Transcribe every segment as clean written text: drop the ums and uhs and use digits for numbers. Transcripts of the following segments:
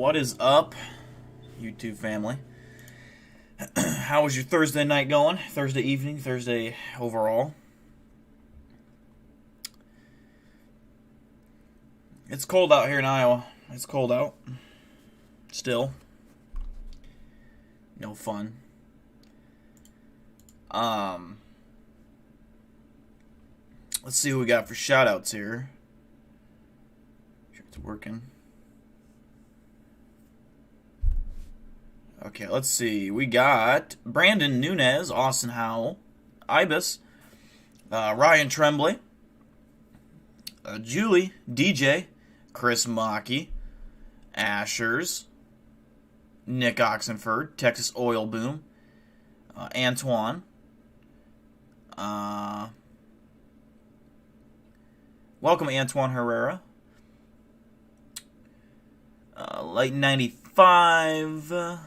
What is up, YouTube family? How was your Thursday night going? Thursday evening, Thursday overall? It's cold out here in Iowa. It's cold out. Still. No fun. Let's see what we got for shoutouts here. Sure it's working. Okay, let's see. We got Brandon Nunez, Austin Howell, Ibis, Ryan Tremblay, Julie, DJ, Chris Maki, Ashers, Nick Oxenford, Texas Oil Boom, Antoine, welcome Antoine Herrera, Light 95,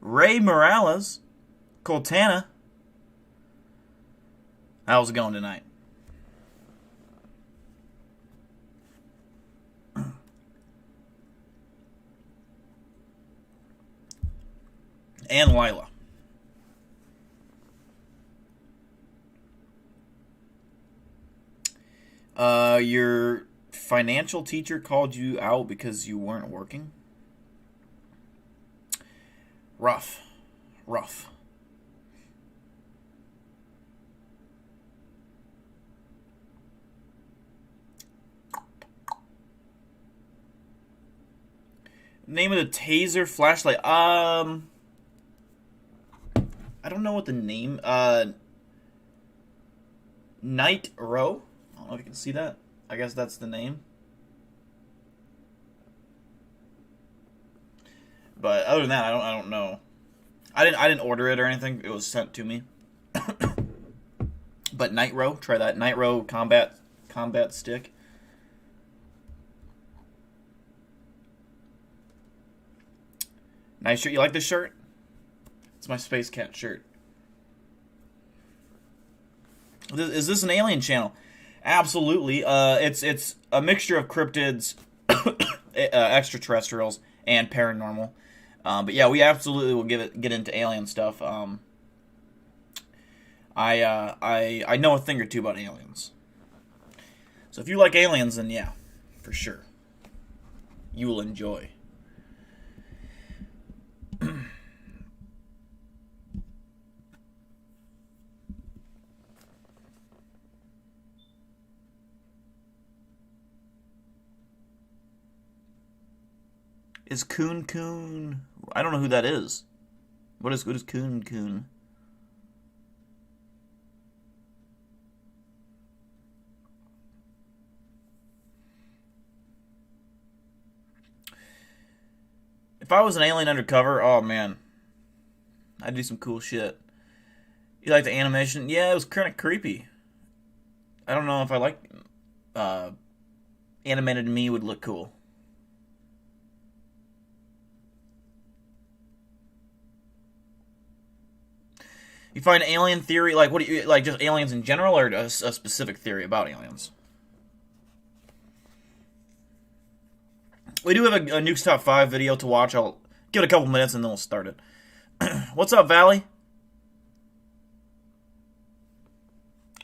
Ray Morales, Coltana. How's it going tonight? And Lila. Your financial teacher called you out because you weren't working? Rough. Name of the taser flashlight. I don't know what the name. Night Row. I don't know if you can see that. I guess that's the name. But other than that, I don't know. I didn't order it or anything. It was sent to me. But Night Row, try that. Night Row combat stick. Nice shirt. You like this shirt? It's my Space Cat shirt. Is this an alien channel? Absolutely. It's a mixture of cryptids, extraterrestrials, and paranormal. But yeah, we absolutely will get into alien stuff. I know a thing or two about aliens. So if you like aliens, then yeah, for sure, you will enjoy. Is Coon? I don't know who that is. What is Coon? If I was an alien undercover, oh man, I'd do some cool shit. You like the animation? Yeah, it was kind of creepy. I don't know if I like animated me would look cool. You find alien theory, like what do you like? Just aliens in general, or a specific theory about aliens? We do have a Nukes Top 5 video to watch. I'll give it a couple minutes and then we'll start it. What's up, Valley?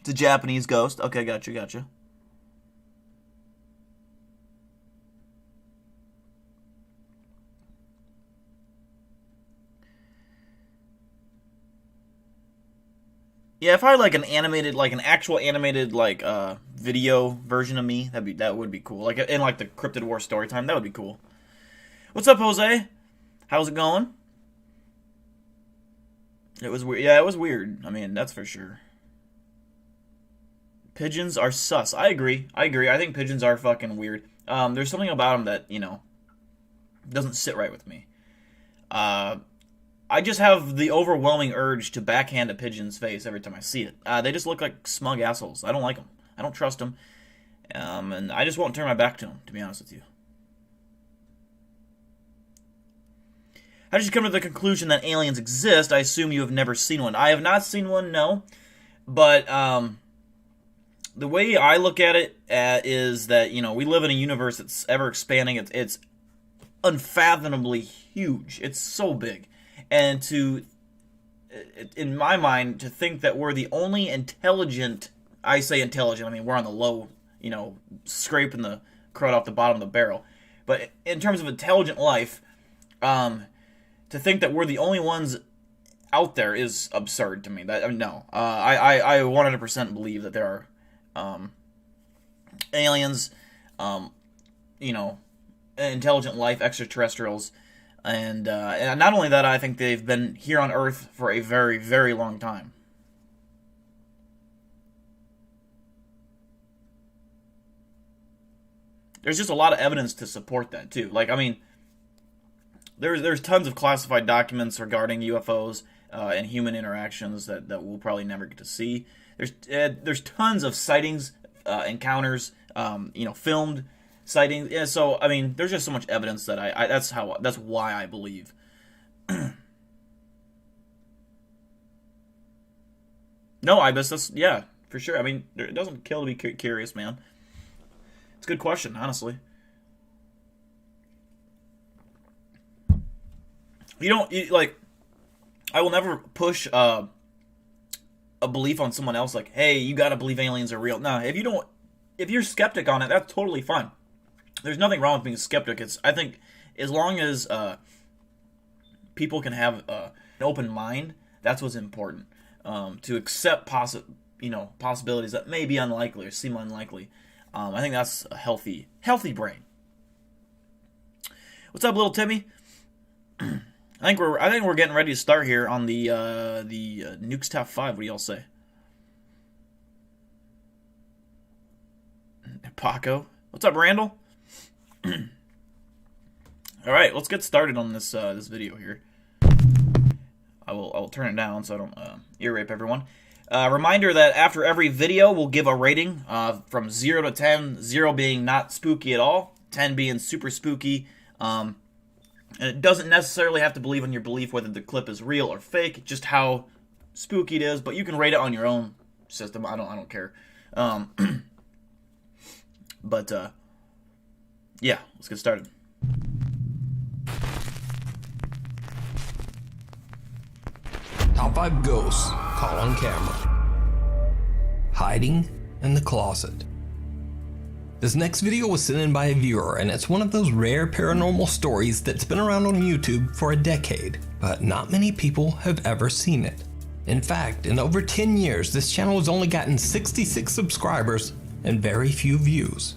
It's a Japanese ghost. Okay, gotcha. Yeah, if I had like an animated, like an actual animated, like video version of me, that would be cool. Like in like the Cryptid War story time, that would be cool. What's up, Jose? How's it going? It was weird. Yeah, it was weird. I mean, that's for sure. Pigeons are sus. I agree. I think pigeons are fucking weird. There's something about them that doesn't sit right with me. I just have the overwhelming urge to backhand a pigeon's face every time I see it. They just look like smug assholes. I don't like them. I don't trust them. And I just won't turn my back to them, to be honest with you. How did you come to the conclusion that aliens exist? I assume you have never seen one. I have not seen one, no. But the way I look at it is that, we live in a universe that's ever expanding. It's unfathomably huge. It's so big. And in my mind, to think that we're the only intelligent, I say intelligent, I mean, we're on the low, scraping the crud off the bottom of the barrel. But in terms of intelligent life, to think that we're the only ones out there is absurd to me. No. I 100% believe that there are aliens, intelligent life, extraterrestrials, and not only that, I think they've been here on Earth for a very, very long time. There's just a lot of evidence to support that too. Like, I mean, there's tons of classified documents regarding UFOs and human interactions that we'll probably never get to see. There's tons of sightings, encounters, filmed sightings. Yeah, so I mean, there's just so much evidence that that's why I believe. No, Ibis, yeah, for sure. I mean, it doesn't kill to be curious, man. It's a good question, honestly. I will never push a belief on someone else. Like, hey, you gotta believe aliens are real. No, if you're skeptic on it, that's totally fine. There's nothing wrong with being a skeptic. I think as long as people can have an open mind, that's what's important. To accept possibilities that may be unlikely or seem unlikely. I think that's a healthy brain. What's up, little Timmy? I think we're getting ready to start here on the Nukes Top 5. What do y'all say? Paco. What's up, Randall? All right, let's get started on this video here. I will turn it down so I don't ear rape everyone. Reminder that after every video, we'll give a rating from 0 to 10. 0 being not spooky at all, 10 being super spooky. And it doesn't necessarily have to believe in your belief whether the clip is real or fake, just how spooky it is. But you can rate it on your own system. I don't care. Yeah, let's get started. Top 5 ghosts caught on camera. Hiding in the closet. This next video was sent in by a viewer, and it's one of those rare paranormal stories that's been around on YouTube for a decade, but not many people have ever seen it. In fact, in over 10 years, this channel has only gotten 66 subscribers and very few views.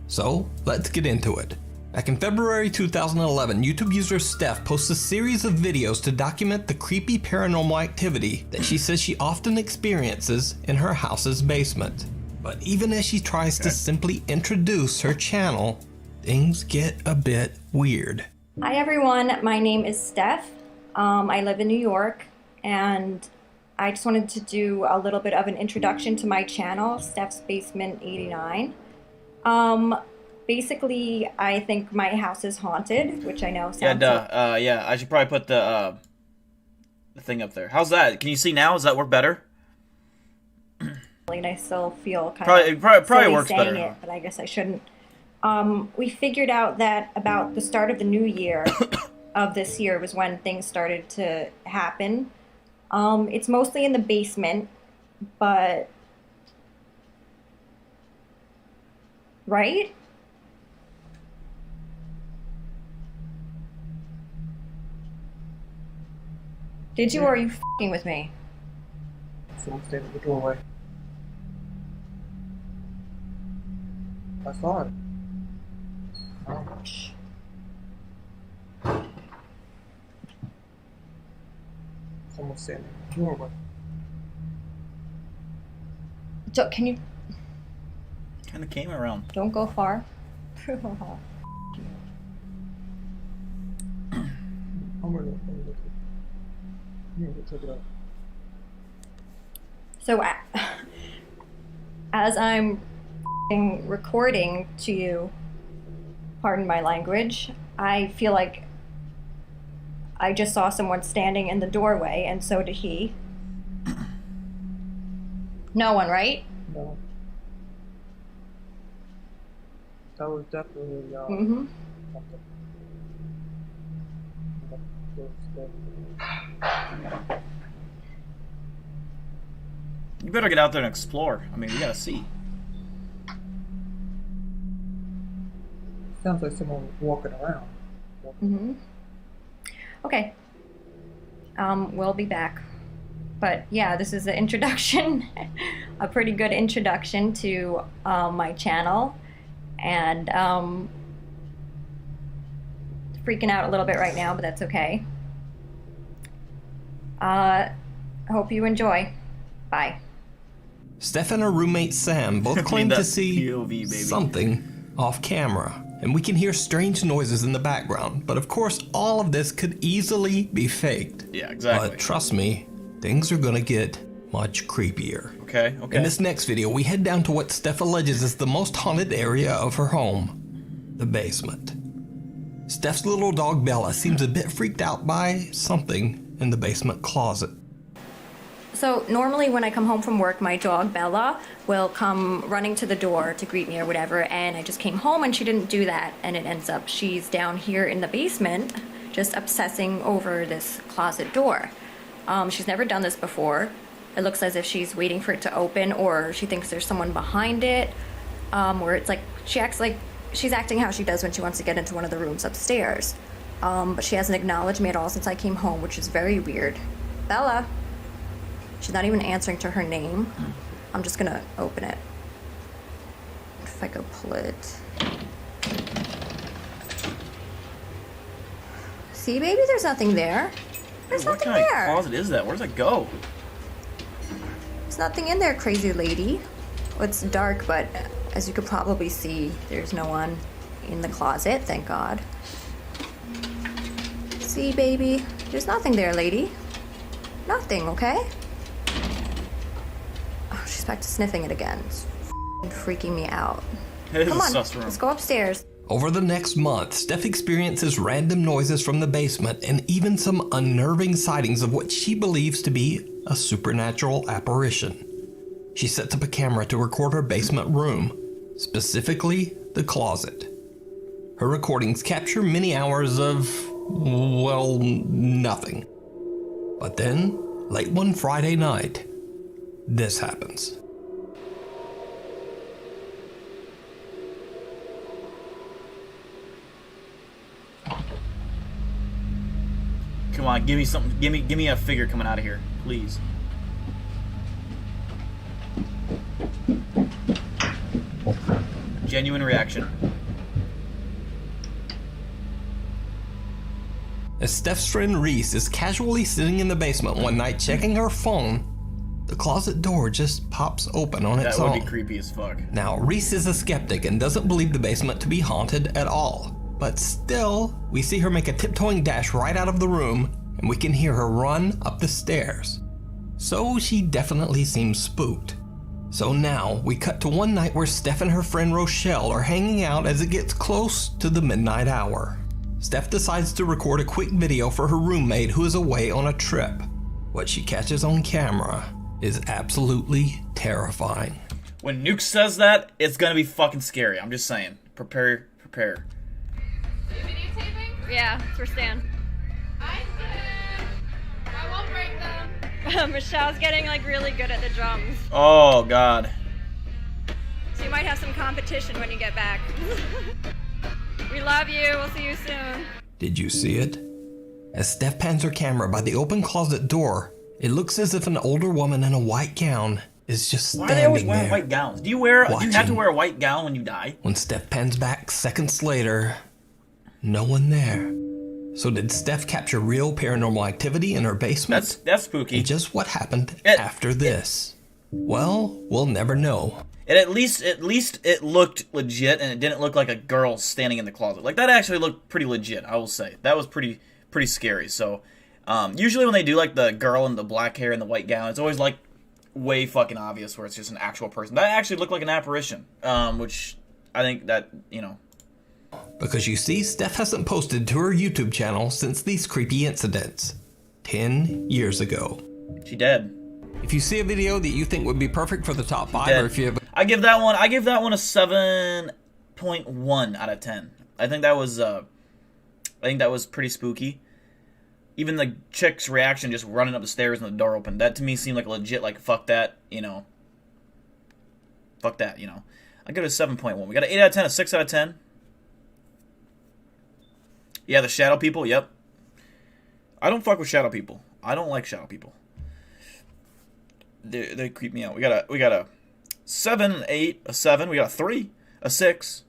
So, let's get into it. Back in February 2011, YouTube user Steph posts a series of videos to document the creepy paranormal activity that she says she often experiences in her house's basement. But even as she tries to simply introduce her channel, things get a bit weird. Hi everyone, my name is Steph. I live in New York, and I just wanted to do a little bit of an introduction to my channel, Steph's Basement 89. Basically, I think my house is haunted, which I know sounds yeah, I should probably put the thing up there. How's that? Can you see now? Does that work better? And I still feel kind of probably works better. It, but I guess I shouldn't. We figured out that about the start of the new year of this year was when things started to happen. It's mostly in the basement, but right? Did you, or are you f***ing with me? Someone stayed at the doorway. I saw it. Shh. Someone standing at the doorway. So, can you... Kind of came around. Don't go far. I'm gonna check it out. So, as I'm recording to you, pardon my language, I feel like I just saw someone standing in the doorway, and so did he. No one, right? No. that was definitely Mm-hmm. something. You better get out there and explore. I mean, we gotta see. Sounds like someone was walking around. Mm-hmm. Okay. We'll be back. But yeah, this is the introduction, a pretty good introduction to my channel, and freaking out a little bit right now, but that's okay. Hope you enjoy. Bye. Steph and her roommate Sam both claim to that see POV, baby. something off camera, and we can hear strange noises in the background. But of course, all of this could easily be faked. Yeah, exactly. But trust me, things are gonna get much creepier. Okay. In this next video, we head down to what Steph alleges is the most haunted area of her home, the basement. Steph's little dog Bella seems a bit freaked out by something in the basement closet. So normally when I come home from work, my dog Bella will come running to the door to greet me or whatever, and I just came home and she didn't do that, and it ends up she's down here in the basement just obsessing over this closet door. She's never done this before. It looks as if she's waiting for it to open, or she thinks there's someone behind it, or it's like she acts like she's acting how she does when she wants to get into one of the rooms upstairs. But she hasn't acknowledged me at all since I came home, which is very weird. Bella. She's not even answering to her name. I'm just gonna open it. If I go pull it. See, baby, there's nothing there. There's What nothing kind there. of closet is that? Where does it go? There's nothing in there, crazy lady. Well, it's dark, but as you could probably see, there's no one in the closet, thank God. See, baby, there's nothing there, lady. Nothing, okay? Oh, she's back to sniffing it again. It's freaking me out. It is Come a on, sus room. let's go upstairs. Over the next month, Steph experiences random noises from the basement and even some unnerving sightings of what she believes to be a supernatural apparition. She sets up a camera to record her basement room, specifically the closet. Her recordings capture many hours of, well, nothing. But then, late one Friday night, this happens. Come on, give me something. Give me a figure coming out of here, please. Genuine reaction. As Steph's friend Reese is casually sitting in the basement one night checking her phone, the closet door just pops open on its That would own. be creepy as fuck. Now, Reese is a skeptic and doesn't believe the basement to be haunted at all. But still, we see her make a tiptoeing dash right out of the room, and we can hear her run up the stairs. So she definitely seems spooked. So now, we cut to one night where Steph and her friend Rochelle are hanging out as it gets close to the midnight hour. Steph decides to record a quick video for her roommate who is away on a trip. What she catches on camera is absolutely terrifying. When Nuke says that, it's gonna be fucking scary. I'm just saying. Prepare. Are you videotaping? Yeah, it's for Stan. I did. I won't break them. Michelle's getting like really good at the drums. Oh god. So you might have some competition when you get back. We love you. We'll see you soon. Did you see it? As Steph pans her camera by the open closet door, it looks as if an older woman in a white gown is just Why are they always standing wearing there. white gowns? Do you have to Watching. wear a white gown when you die? When Steph pans back seconds later, no one there. So did Steph capture real paranormal activity in her basement? That's spooky. And just what happened after this? Well, we'll never know. And at least it looked legit, and it didn't look like a girl standing in the closet. Like that actually looked pretty legit. I will say that was pretty scary. So usually when they do like the girl in the black hair and the white gown, it's always like way fucking obvious where it's just an actual person. That actually looked like an apparition, which I think that Because you see, Steph hasn't posted to her YouTube channel since these creepy incidents 10 years ago. she dead. If you see a video that you think would be perfect for the top 5, Dead. or if you have I give that one a 7 8.1 out of 10. I think that was pretty spooky. Even the chick's reaction just running up the stairs and the door opened, that to me seemed like legit, like, fuck that, you know. Fuck that, you know. I give it a 7.1. We got an 8 out of 10, a 6 out of 10. Yeah, the shadow people, yep. I don't fuck with shadow people. I don't like shadow people. They creep me out. We got a 7, an 8, a 7. We got a 3, a 6.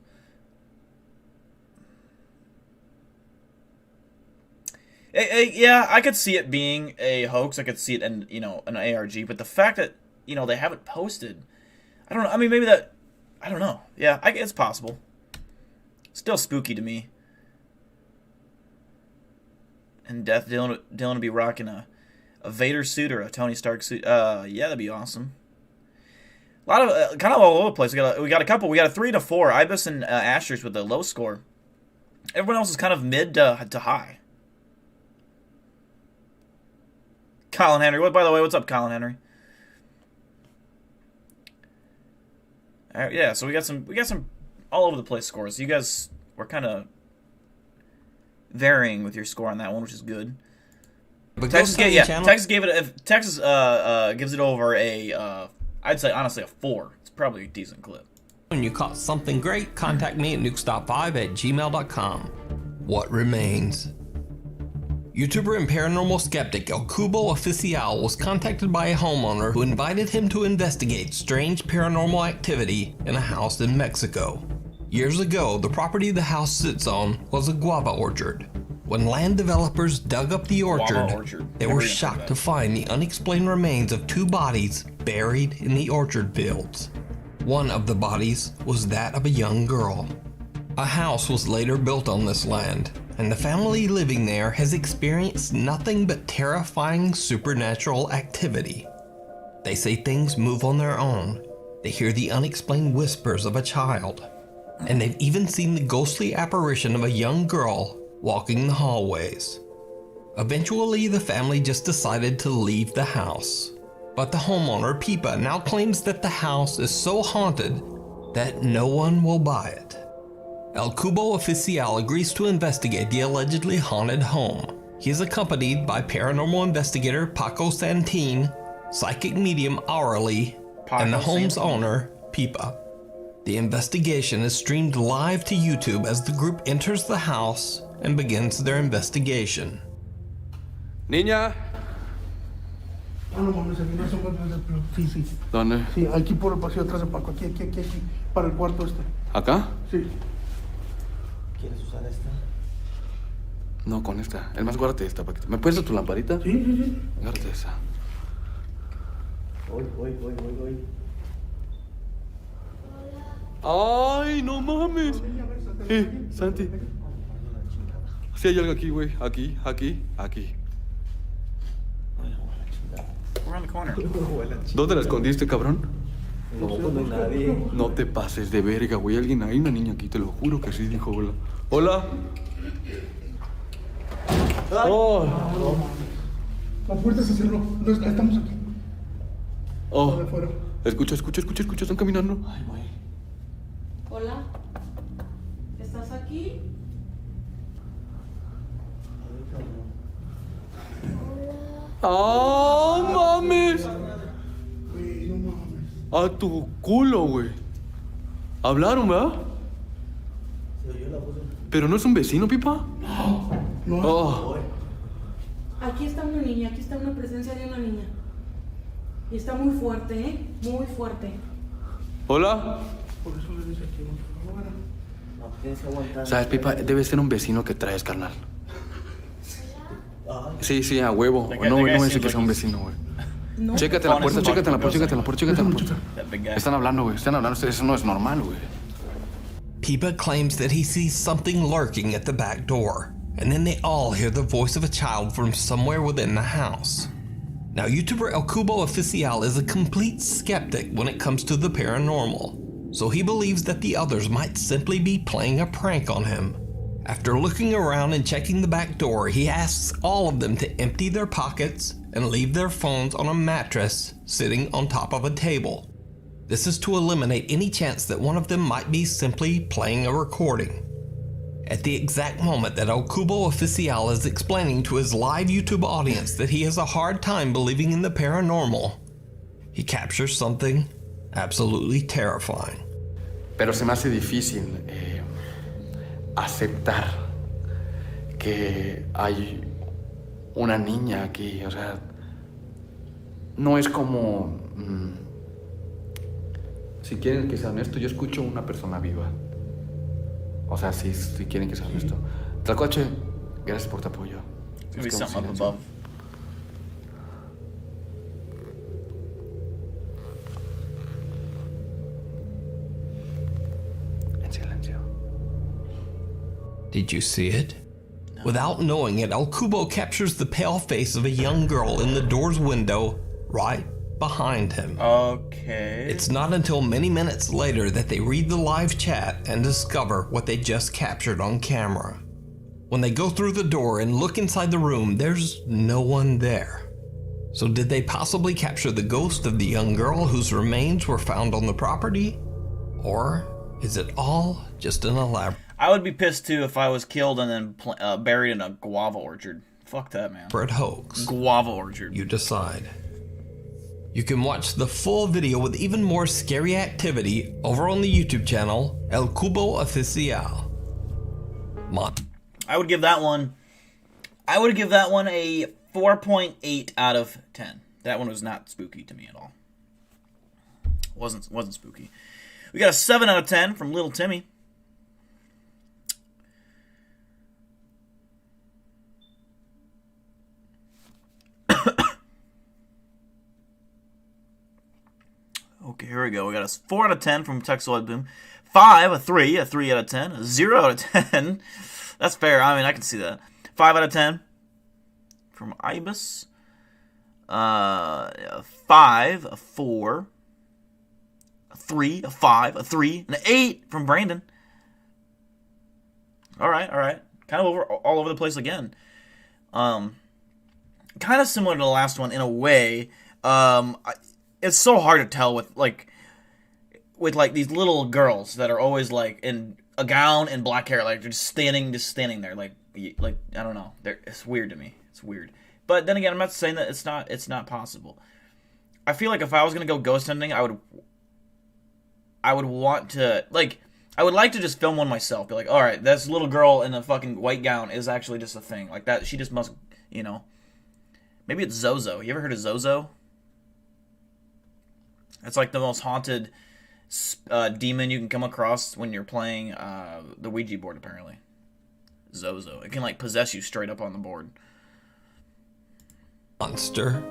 Yeah, I could see it being a hoax. I could see it in, you know, an ARG. But the fact that, you know, they haven't posted, I don't know. I mean, maybe that, I don't know. Yeah, it's possible. Still spooky to me. And Death Dylan would be rocking a Vader suit or a Tony Stark suit. Yeah, that'd be awesome. A lot of kind of all over the place. We got a couple. We got a 3 and a 4. Ibis and Asterisk with the low score. Everyone else is kind of mid to high. Colin Henry. By the way, what's up, Colin Henry? All right, yeah, so we got some all over the place scores. You guys were kind of varying with your score on that one, which is good. But Texas gave it. Texas gives it over a. I'd say honestly a 4. It's probably a decent clip. When you caught something great, contact me at nukestop5@gmail.com. What remains? YouTuber and paranormal skeptic El Cubo Oficial was contacted by a homeowner who invited him to investigate strange paranormal activity in a house in Mexico. Years ago, the property the house sits on was a guava orchard. When land developers dug up the orchard, they were shocked to find the unexplained remains of 2 bodies buried in the orchard fields. One of the bodies was that of a young girl. A house was later built on this land, and the family living there has experienced nothing but terrifying supernatural activity. They say things move on their own. They hear the unexplained whispers of a child, and they've even seen the ghostly apparition of a young girl walking the hallways. Eventually, the family just decided to leave the house. But the homeowner, Pipa, now claims that the house is so haunted that no one will buy it. El Cubo Oficial agrees to investigate the allegedly haunted home. He is accompanied by paranormal investigator Paco Santin, psychic medium Hourly, and the home's owner, Pipa. The investigation is streamed live to YouTube as the group enters the house and begins their investigation. Niña. No mames, aquí no se encuentra. Sí. ¿Dónde? Sí, aquí por el pasillo atrás de Paco. Aquí. Para el cuarto este. ¿Acá? Sí. ¿Quieres usar esta? No, con esta. Es más, guárdate esta, Paquito. ¿Me puedes dar tu lamparita? Sí. Guárdate esa. Voy. ¡Ay, no mames! Santi. Sí hay algo aquí, güey. Aquí. Around the corner. ¿Dónde la escondiste, cabrón? No, no hay nadie. No te pases de verga, güey. Alguien ahí, una niña aquí, te lo juro que sí dijo hola. ¡Hola! ¡Oh! La puerta se cerró. Estamos aquí. ¡Oh! De afuera. Escucha. Están caminando. Ay, güey. Hola, ¿estás aquí? ¡Ah, mames! Güey, no mames. A tu culo, güey. ¿Hablaron, verdad? Se oyó la voz. ¿Pero no es un vecino, Pipa? No. Oh. Aquí está una niña, aquí está una presencia de una niña. Y está muy fuerte, ¿eh? Muy fuerte. ¿Hola? Por eso le dice aquí, por favor. No, tienes que aguantar. ¿Sabes, Pipa? Debe ser un vecino que traes, carnal. Sí, a huevo. No me dice que sea un vecino, güey. No. Chécate la puerta. That big guy. Están hablando, güey. Eso no es normal, güey. Pipa claims that he sees something lurking at the back door, and then they all hear the voice of a child from somewhere within the house. Now, YouTuber El Cubo Oficial is a complete skeptic when it comes to the paranormal, so he believes that the others might simply be playing a prank on him. After looking around and checking the back door, he asks all of them to empty their pockets and leave their phones on a mattress sitting on top of a table. This is to eliminate any chance that one of them might be simply playing a recording. At the exact moment that El Cubo Oficial is explaining to his live YouTube audience that he has a hard time believing in the paranormal, he captures something absolutely terrifying. Pero se me hace difícil aceptar que hay una niña aquí, o sea, no es como... si quieren que sea honesto, yo escucho una persona viva. O sea, si quieren que sea honesto. Tlacuache, gracias por tu apoyo. It's gonna be something up above. En silencio. Did you see it? Without knowing it, El Cubo captures the pale face of a young girl in the door's window right behind him. Okay. It's not until many minutes later that they read the live chat and discover what they just captured on camera. When they go through the door and look inside the room, there's no one there. So did they possibly capture the ghost of the young girl whose remains were found on the property? Or is it all just an elaborate I would be pissed too if I was killed and then buried in a guava orchard. Fuck that, man. hoax? Guava orchard. You decide. You can watch the full video with even more scary activity over on the YouTube channel El Cubo Oficial. I would give that one a 4.8 out of 10. That one was not spooky to me at all. Wasn't spooky. We got a 7 out of 10 from Little Timmy. Okay, here we go. We got a 4 out of 10 from Texoid Boom. 5, a 3 out of 10. A 0 out of 10. That's fair. I mean, I can see that. 5 out of 10 from Ibis. 5, a 4, a 3, a 5, a 3, and an 8 from Brandon. All right. Kind of all over the place again. Kind of similar to the last one in a way. It's so hard to tell with these little girls that are always like in a gown and black hair, like they're just standing there, like I don't know. It's weird to me. It's weird. But then again, I'm not saying that it's not possible. I feel like if I was gonna go ghost hunting, I would want to I would like to just film one myself. Be like, all right, this little girl in a fucking white gown is actually just a thing. Like that, she just must, maybe it's Zozo. You ever heard of Zozo? It's like the most haunted demon you can come across when you're playing the Ouija board, apparently. Zozo. It can, possess you straight up on the board. Monster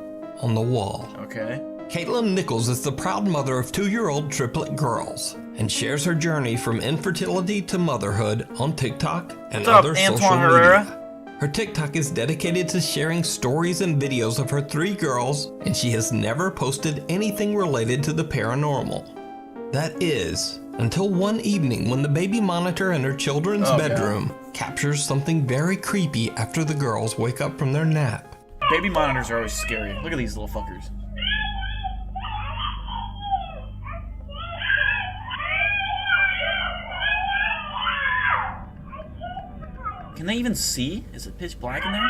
on the wall. Okay. Caitlin Nichols is the proud mother of 2-year-old triplet girls and shares her journey from infertility to motherhood on TikTok and other social media. Her TikTok is dedicated to sharing stories and videos of her 3 girls, and she has never posted anything related to the paranormal. That is, until one evening when the baby monitor in her children's bedroom captures something very creepy after the girls wake up from their nap. Baby monitors are always scary. Look at these little fuckers. Can they even see? Is it pitch black in there?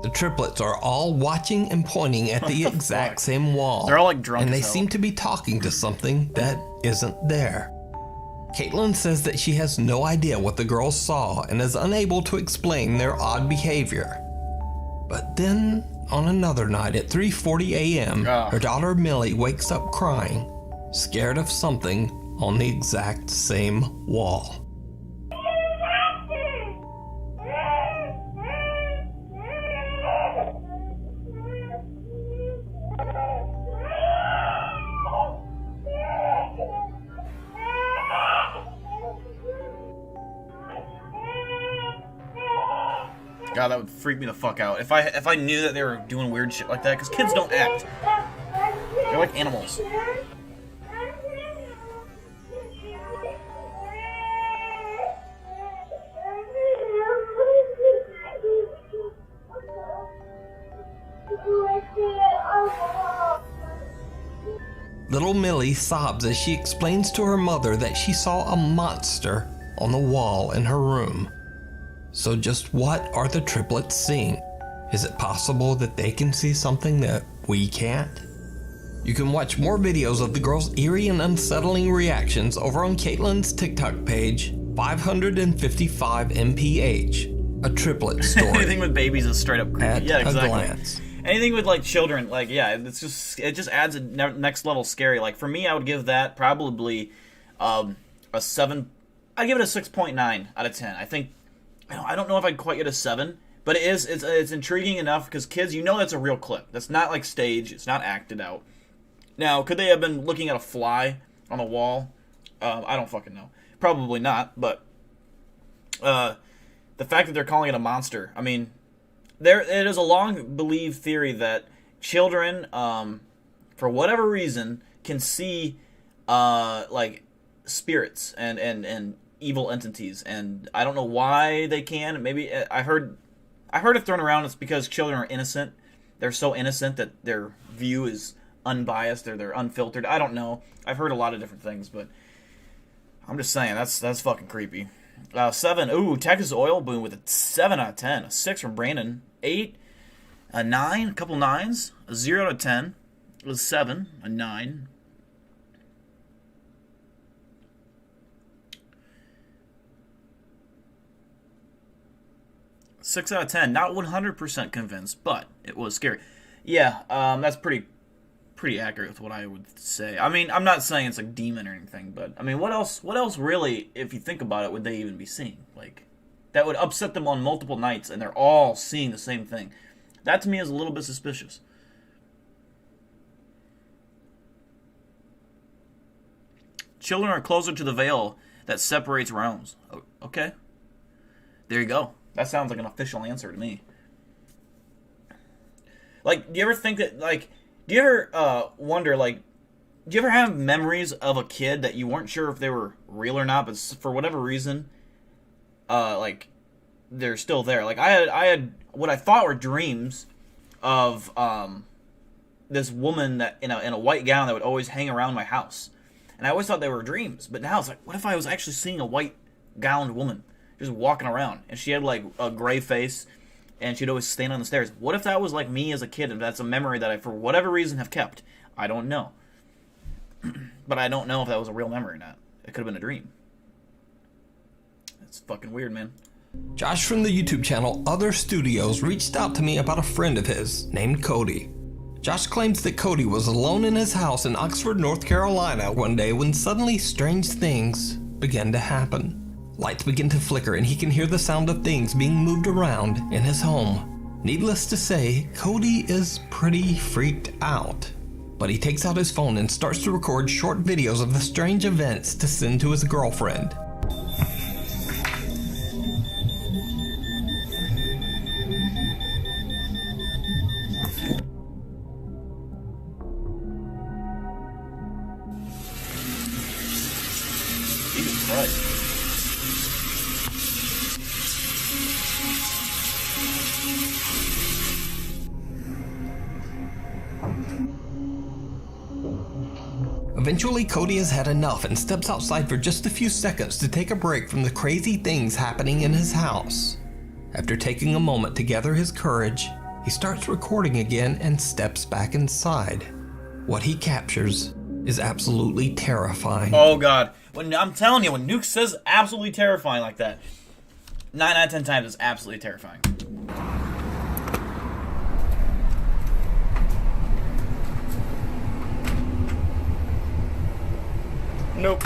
The triplets are all watching and pointing at the exact same wall. They're all drunk and they as hell. seem to be talking to something that isn't there. Caitlin says that she has no idea what the girls saw and is unable to explain their odd behavior. But then, on another night at 3:40 a.m., her daughter Millie wakes up crying, scared of something on the exact same wall. God, that would freak me the fuck out. If I knew that they were doing weird shit like that, because kids don't act. They're like animals. Little Millie sobs as she explains to her mother that she saw a monster on the wall in her room. So just what are the triplets seeing? Is it possible that they can see something that we can't? You can watch more videos of the girls' eerie and unsettling reactions over on Caitlin's TikTok page, 555 MPH, a triplet story. Anything with babies is straight up creepy. At Yeah, exactly. a glance. Anything with like children, like yeah, it just adds a next level scary. Like for me, I would give that probably a 7. I'd give it a 6.9 out of 10. I think I don't know if I'd quite get a 7, but it's intriguing enough because kids, you know, that's a real clip. That's not like staged. It's not acted out. Now, could they have been looking at a fly on the wall? I don't fucking know. Probably not. But the fact that they're calling it a monster, I mean. It is a long believed theory that children, for whatever reason, can see like spirits and evil entities, and I don't know why they can. Maybe I heard it thrown around. It's because children are innocent. They're so innocent that their view is unbiased. They're unfiltered. I don't know. I've heard a lot of different things, but I'm just saying that's fucking creepy. 7. Ooh, Texas oil boom with a 7 out of 10. A 6 from Brandon. 8. A 9. A couple 9s. A 0 out of 10. It was 7. A 9. Six out of 10. Not 100% convinced, but it was scary. Yeah, that's pretty accurate with what I would say. I mean, I'm not saying it's like demon or anything, but I mean, what else really, if you think about it, would they even be seeing? Like, that would upset them on multiple nights, and they're all seeing the same thing. That to me is a little bit suspicious. Children are closer to the veil that separates realms. Okay. There you go. That sounds like an official answer to me. Like, do you ever think that, like, do you ever wonder, like, do you ever have memories of a kid that you weren't sure if they were real or not, but for whatever reason, like, they're still there? Like, I had what I thought were dreams of this woman that in a white gown that would always hang around my house, and I always thought they were dreams. But now it's like, what if I was actually seeing a white gowned woman just walking around, and she had like a gray face, and she'd always stand on the stairs? What if that was like me as a kid, and that's a memory that I, for whatever reason, have kept? I don't know. But I don't know if that was a real memory or not. It could have been a dream. It's fucking weird, man. Josh from the YouTube channel Other Studios reached out to me about a friend of his named Cody. Josh claims that Cody was alone in his house in Oxford, North Carolina one day when suddenly strange things began to happen. Lights begin to flicker and he can hear the sound of things being moved around in his home. Needless to say, Cody is pretty freaked out. But he takes out his phone and starts to record short videos of the strange events to send to his girlfriend. Jesus Christ. Eventually, Cody has had enough and steps outside for just a few seconds to take a break from the crazy things happening in his house. After taking a moment to gather his courage, he starts recording again and steps back inside. What he captures is absolutely terrifying. Oh god. When I'm telling you, when Nuke says absolutely terrifying like that, 9 out of 10 times it's absolutely terrifying. Nope.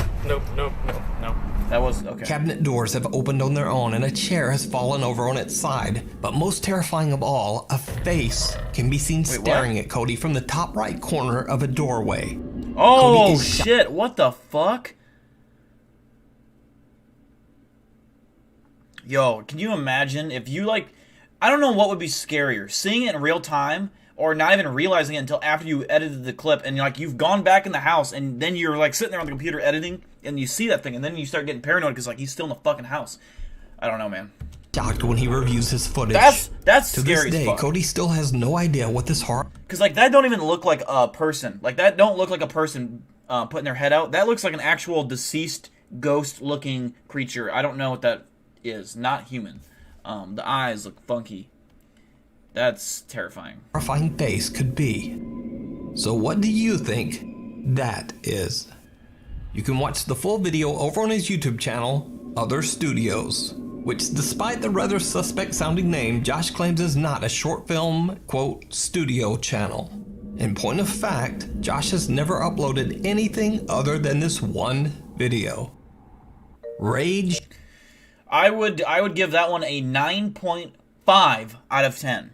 That was okay. Cabinet doors have opened on their own and a chair has fallen over on its side. But most terrifying of all, a face can be seen staring at Cody from the top right corner of a doorway. Oh shit, what the fuck? Yo, can you imagine if you like I don't know what would be scarier, seeing it in real time or not even realizing it until after you edited the clip and like you've gone back in the house and then you're like sitting there on the computer editing and you see that thing and then you start getting paranoid because like he's still in the fucking house. I don't know, man. Shocked when he reviews his footage. That's to scary this day, as fuck. Cody still has no idea what this horror. Because like that don't even look like a person. Like that don't look like a person putting their head out. That looks like an actual deceased ghost-looking creature. I don't know what that is. Not human. The eyes look funky. That's terrifying. Horrifying face could be. So what do you think that is? You can watch the full video over on his YouTube channel, Other Studios, which despite the rather suspect sounding name, Josh claims is not a short film, quote, studio channel. In point of fact, Josh has never uploaded anything other than this one video. Rage. I would give that one a 9.5 out of 10.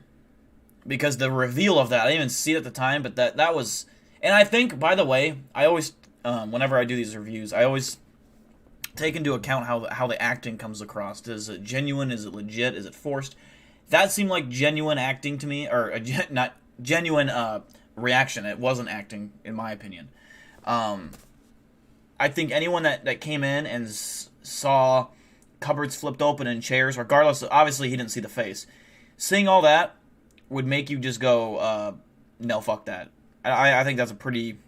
Because the reveal of that, I didn't even see it at the time, but that was... And I think, by the way, I always, whenever I do these reviews, I always take into account how the acting comes across. Is it genuine? Is it legit? Is it forced? That seemed like genuine acting to me, or not genuine reaction. It wasn't acting, in my opinion. I think anyone that came in and saw cupboards flipped open and chairs, regardless, obviously he didn't see the face. Seeing all that would make you just go, no, fuck that. I think that's a pretty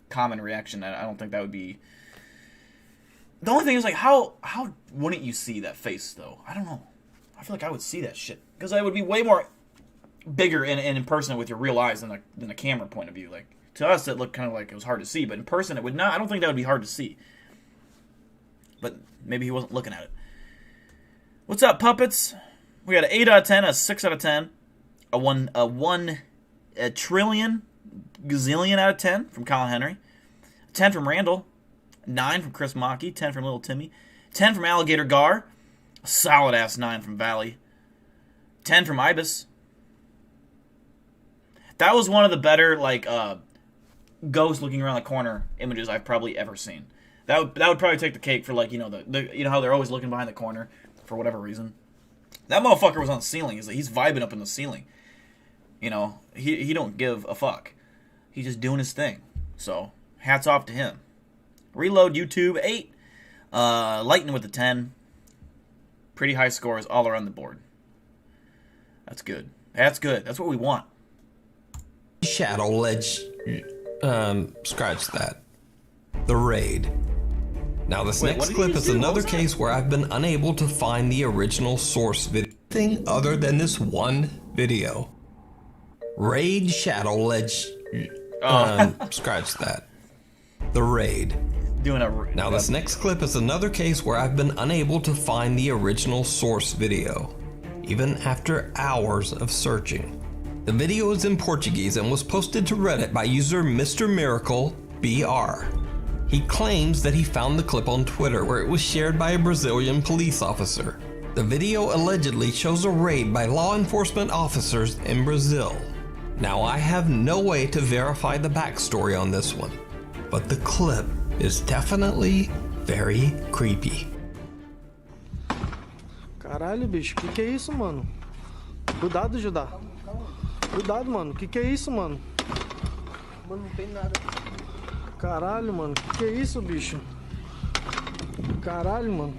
common reaction. I don't think that would be... The only thing is, like, how wouldn't you see that face, though? I don't know. I feel like I would see that shit. Because I would be way more bigger in person with your real eyes than a camera point of view. Like, to us, it looked kind of like it was hard to see. But in person, it would not... I don't think that would be hard to see. But maybe he wasn't looking at it. What's up, puppets? We got an 8 out of 10, a 6 out of 10. A 1 trillion gazillion out of 10 from Colin Henry. 10 from Randall. 9 from Chris Maki. 10 from Little Timmy. 10 from Alligator Gar. A solid ass 9 from Valley. 10 from Ibis. That was one of the better like ghost looking around the corner images I've probably ever seen. That would probably take the cake for like, you know, the you know how they're always looking behind the corner for whatever reason. That motherfucker was on the ceiling. He's vibing up in the ceiling. You know, he don't give a fuck. He's just doing his thing. So, hats off to him. Reload YouTube 8. Lightning with the 10. Pretty high scores all around the board. That's good. That's good. That's what we want. Shadow Ledge. Scratch that. The Raid. Now this next clip is another case where I've been unable to find the original source video. Anything other than this one video. Raid Shadow Ledge. Scratch that. The Raid. Now this next clip is another case where I've been unable to find the original source video, even after hours of searching. The video is in Portuguese and was posted to Reddit by user Mr. Miracle BR. He claims that he found the clip on Twitter where it was shared by a Brazilian police officer. The video allegedly shows a raid by law enforcement officers in Brazil. Now I have no way to verify the backstory on this one, but the clip is definitely very creepy. Caralho, bicho, que é isso, mano? Cuidado, Judá. Cuidado, mano, que é isso, mano? Mano, não tem nada. Caralho, mano, que é isso, bicho? Caralho, mano.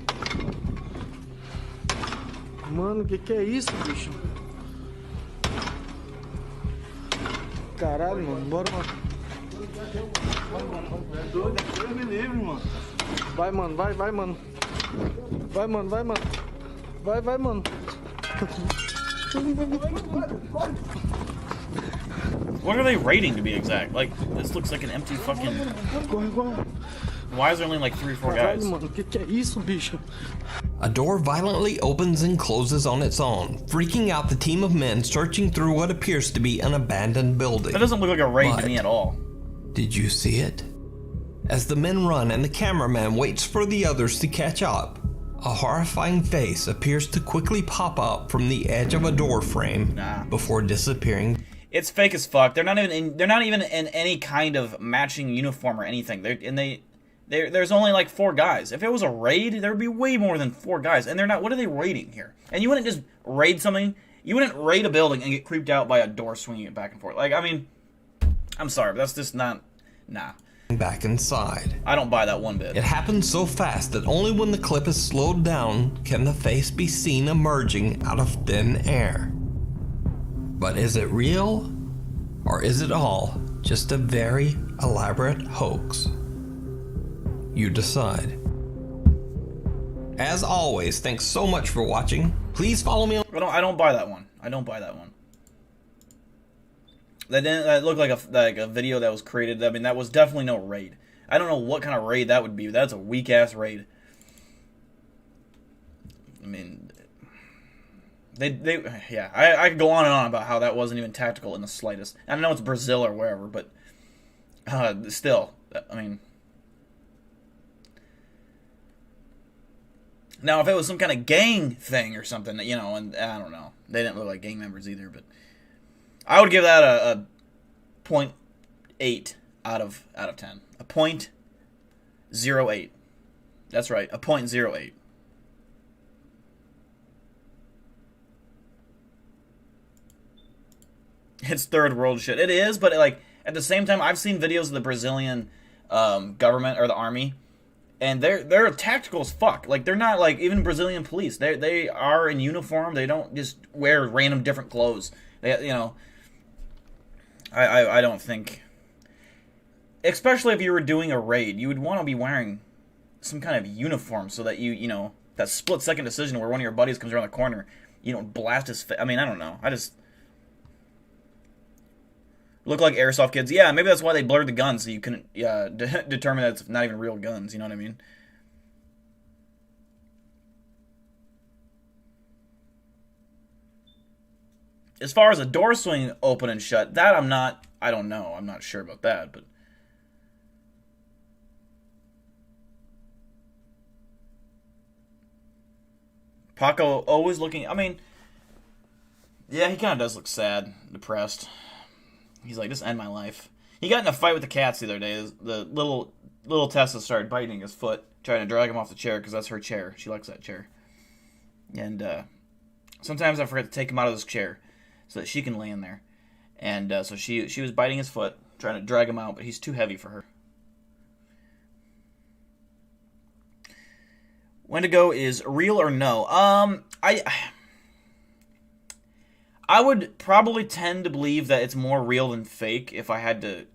Mano, que é isso, bicho? Caralho, mano, bora, mano. Deus me livre, mano. Vai, mano, vai, mano. Vai, mano, vai, mano. Vai, mano. What are they rating to be exact? Like, this looks like an empty fucking... Why is there only like 3 or 4 guys? A door violently opens and closes on its own, freaking out the team of men searching through what appears to be an abandoned building. That doesn't look like a raid to me at all. Did you see it? As the men run and the cameraman waits for the others to catch up, a horrifying face appears to quickly pop up from the edge of a door frame before disappearing. It's fake as fuck. They're not even in any kind of matching uniform or anything. There's only like 4 guys. If it was a raid, there would be way more than 4 guys. And they're not. What are they raiding here? And you wouldn't just raid something You wouldn't raid a building and get creeped out by a door swinging it back and forth. Like, I mean, I'm sorry, but that's just not... Nah. Back inside. I don't buy that one bit. It happens so fast that only when the clip is slowed down can the face be seen emerging out of thin air. But is it real? Or is it all just a very elaborate hoax? You decide. As always, thanks so much for watching. Please follow me on... I don't buy that one. I don't buy that one. That looked like a video that was created. I mean, that was definitely no raid. I don't know what kind of raid that would be. But that's a weak ass raid. I mean, yeah. I could go on and on about how that wasn't even tactical in the slightest. I know it's Brazil or wherever, but still, I mean. Now, if it was some kind of gang thing or something, you know, and I don't know, they didn't look like gang members either, but. I would give that a 0.8 out of 10. A 0.08. That's right, a 0.08. It's third world shit. It is, but like at the same time, I've seen videos of the Brazilian government or the army, and they're tactical as fuck. Like they're not like even Brazilian police. They are in uniform. They don't just wear random different clothes. They, you know. I don't think, especially if you were doing a raid, you would want to be wearing some kind of uniform so that you know, that split-second decision where one of your buddies comes around the corner, you don't blast his face. I mean, I don't know. I just look like airsoft kids. Yeah, maybe that's why they blurred the guns so you couldn't determine that it's not even real guns. You know what I mean? As far as a door swing open and shut, that I don't know. I'm not sure about that, but. Paco always looking, I mean, yeah, he kind of does look sad, depressed. He's like, just end my life. He got in a fight with the cats the other day. The little Tessa started biting his foot, trying to drag him off the chair, because that's her chair. She likes that chair. And sometimes I forget to take him out of this chair, so that she can lay in there. And so she was biting his foot, trying to drag him out, but he's too heavy for her. Wendigo is real or no? I would probably tend to believe that it's more real than fake if I had to.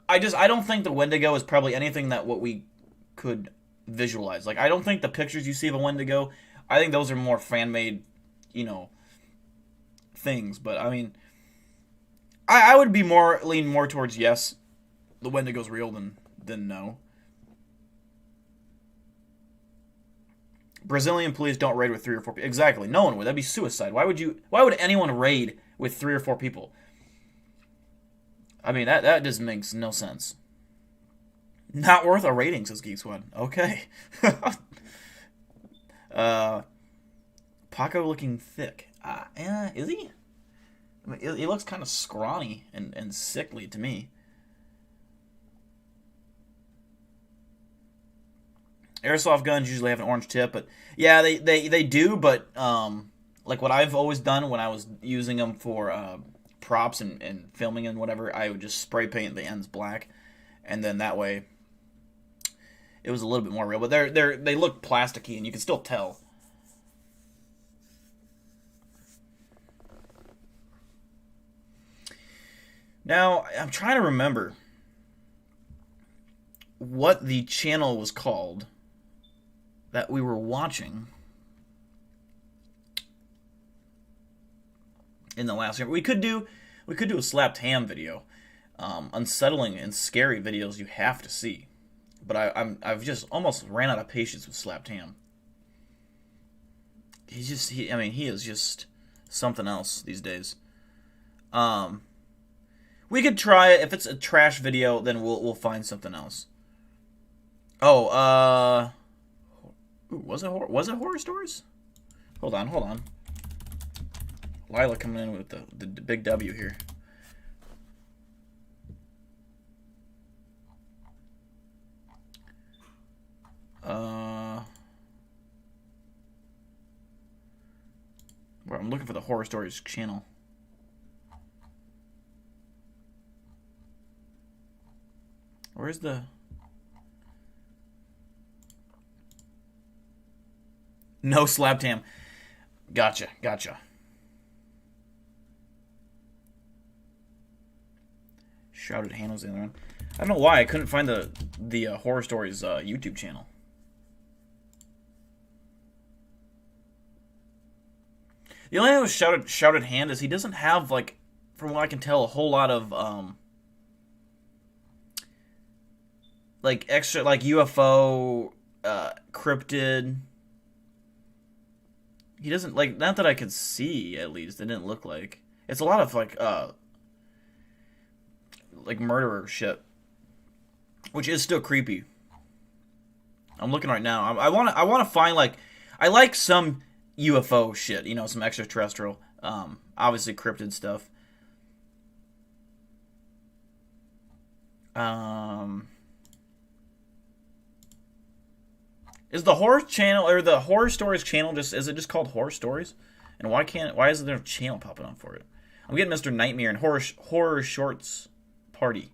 I don't think the Wendigo is probably anything that what we could visualize. Like, I don't think the pictures you see of a Wendigo, I think those are more fan-made, you know, things. But I mean, I would be lean more towards yes, the Wendigo's real than no. Brazilian police don't raid with 3 or 4 people. Exactly, no one would. That'd be suicide. Why would anyone raid with 3 or 4 people? I mean, that just makes no sense. Not worth a rating, says Geek Squad. Okay. Paco looking thick. Is he? I mean, he looks kind of scrawny and sickly to me. Airsoft guns usually have an orange tip, but yeah, they do, but like what I've always done when I was using them for props and filming and whatever, I would just spray paint the ends black, and then that way it was a little bit more real. But they look plasticky, and you can still tell. Now, I'm trying to remember what the channel was called that we were watching in the last year. We could do a slapped ham video, unsettling and scary videos you have to see. But I've just almost ran out of patience with slapped ham. He is just something else these days. We could try it. If it's a trash video, then we'll find something else. Oh, was it horror stories? Hold on. Lila coming in with the big W here. Well, I'm looking for the Horror Stories channel. Where's the... No slapped ham. Gotcha, gotcha. Shrouded Hand was the other one. I don't know why I couldn't find the Horror Stories YouTube channel. The only thing with Shrouded Hand is he doesn't have, like, from what I can tell, a whole lot of like extra, like UFO, cryptid. He doesn't, like, not that I could see, at least. It didn't look like. It's a lot of, like murderer shit, which is still creepy. I'm looking right now. I want to find, like, I like some UFO shit, you know, some extraterrestrial, obviously cryptid stuff. Is the horror channel or the Horror Stories channel is it just called Horror Stories? And why isn't there a channel popping up for it? I'm getting Mr. Nightmare and Horror Shorts Party.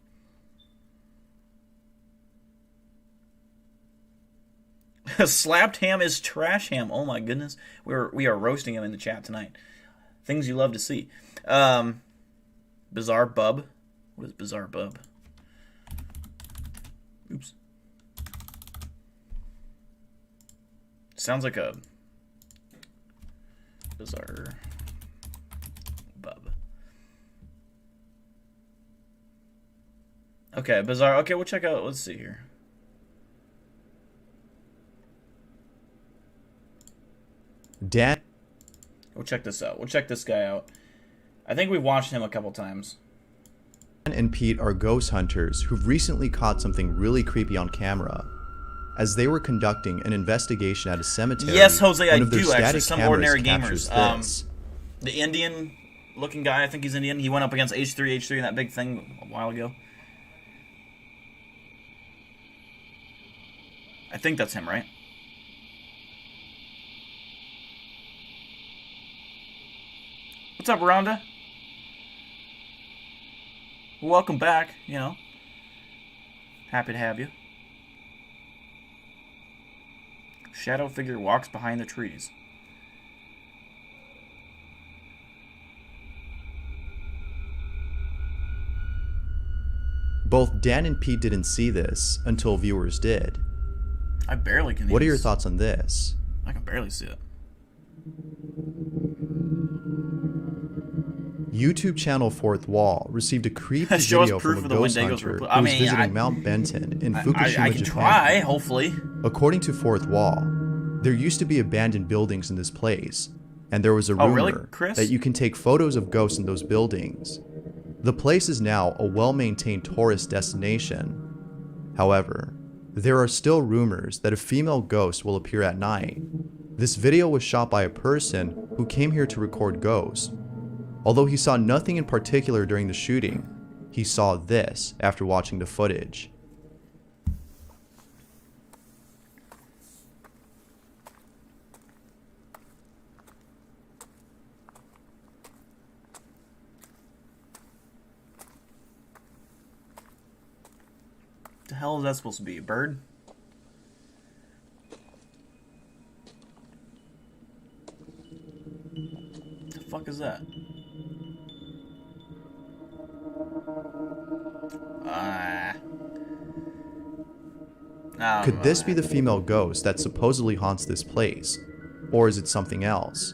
Slapped ham is trash ham. Oh my goodness. We are roasting him in the chat tonight. Things you love to see. Bizarre Bub. What is Bizarre Bub? Oops. Sounds like a Bizarre Bub. Okay, Bizarre. Okay, we'll check out. Let's see here. Dan. We'll check this out. We'll check this guy out. I think we've watched him a couple times. Dan and Pete are ghost hunters who've recently caught something really creepy on camera. As they were conducting an investigation at a cemetery, yes, Jose, I one of their do static actually. Some cameras ordinary captures gamers. this. The Indian-looking guy, I think he's Indian. He went up against H3 in that big thing a while ago. I think that's him, right? What's up, Rhonda? Welcome back, you know. Happy to have you. Shadow figure walks behind the trees. Both Dan and Pete didn't see this until viewers did. I barely can. What are your thoughts on this? I can barely see it. YouTube channel Fourth Wall received a creepy Show us video proof from of a the ghost Wendigos hunter were- who was visiting Mount Benton in Fukushima, I can Japan. try, hopefully. According to Fourth Wall, there used to be abandoned buildings in this place, and there was a rumor really, Chris? that you can take photos of ghosts in those buildings. The place is now a well-maintained tourist destination. However, there are still rumors that a female ghost will appear at night. This video was shot by a person who came here to record ghosts. Although he saw nothing in particular during the shooting, he saw this after watching the footage. The hell is that supposed to be? A bird? The fuck is that? Could this be the female ghost that supposedly haunts this place? Or is it something else?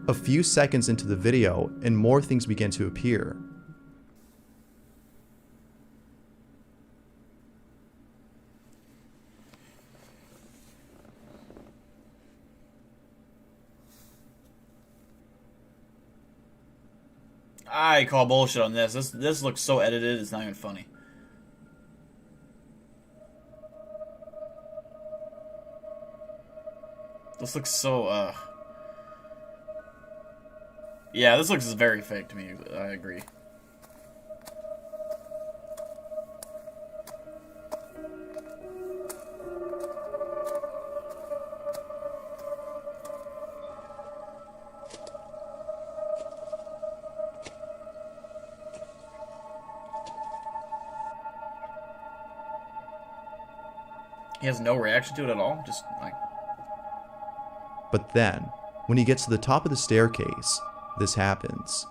A few seconds into the video, and more things begin to appear. I call bullshit on this. This looks so edited, it's not even funny. This looks so, yeah, this looks very fake to me. I agree. He has no reaction to it at all? Just like... But then, when he gets to the top of the staircase, this happens.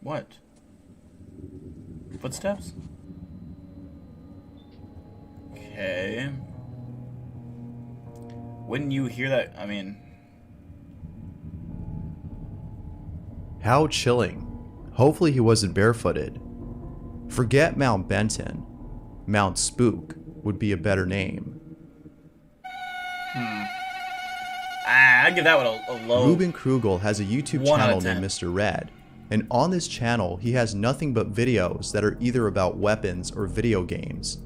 What? Footsteps? Okay. When you hear that, I mean... How chilling. Hopefully he wasn't barefooted. Forget Mount Benton. Mount Spook would be a better name. I'd give that one a low... Ruben Krugel has a YouTube 1 out channel of 10. named Mr. Red. And on this channel, he has nothing but videos that are either about weapons or video games.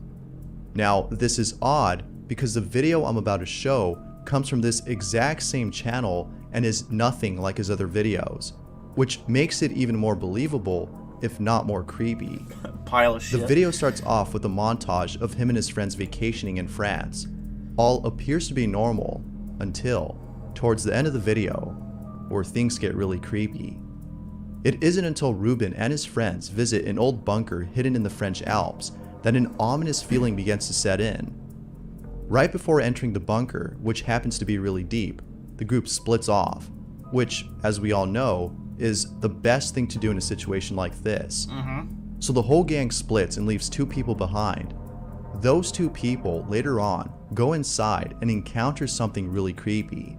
Now, this is odd because the video I'm about to show comes from this exact same channel and is nothing like his other videos, which makes it even more believable, if not more creepy. Pile of shit. The video starts off with a montage of him and his friends vacationing in France. All appears to be normal until, towards the end of the video, where things get really creepy. It isn't until Ruben and his friends visit an old bunker hidden in the French Alps that an ominous feeling begins to set in. Right before entering the bunker, which happens to be really deep, the group splits off, which, as we all know, is the best thing to do in a situation like this. So the whole gang splits and leaves 2 people behind. Those 2 people, later on, go inside and encounter something really creepy.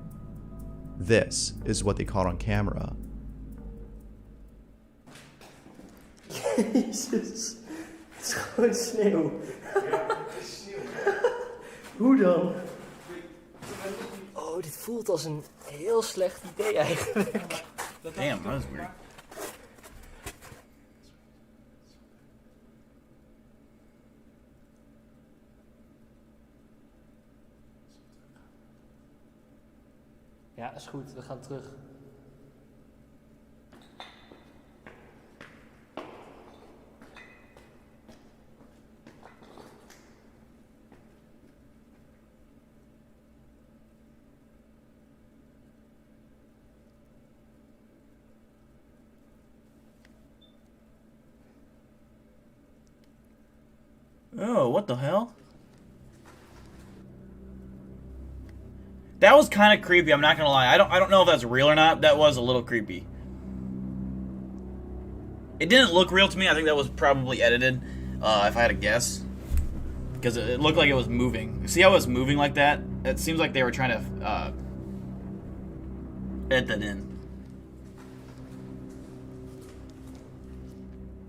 This is what they caught on camera. Jezus, het is gewoon sneeuw. Hoe dan? Oh, dit voelt als een heel slecht idee eigenlijk. Damn, that was weird. Ja, is goed, we gaan terug. Oh, what the hell? That was kind of creepy, I'm not gonna lie. I don't know if that's real or not. That was a little creepy. It didn't look real to me. I think that was probably edited, if I had to guess. Because it looked like it was moving. See how it was moving like that? It seems like they were trying to edit that in.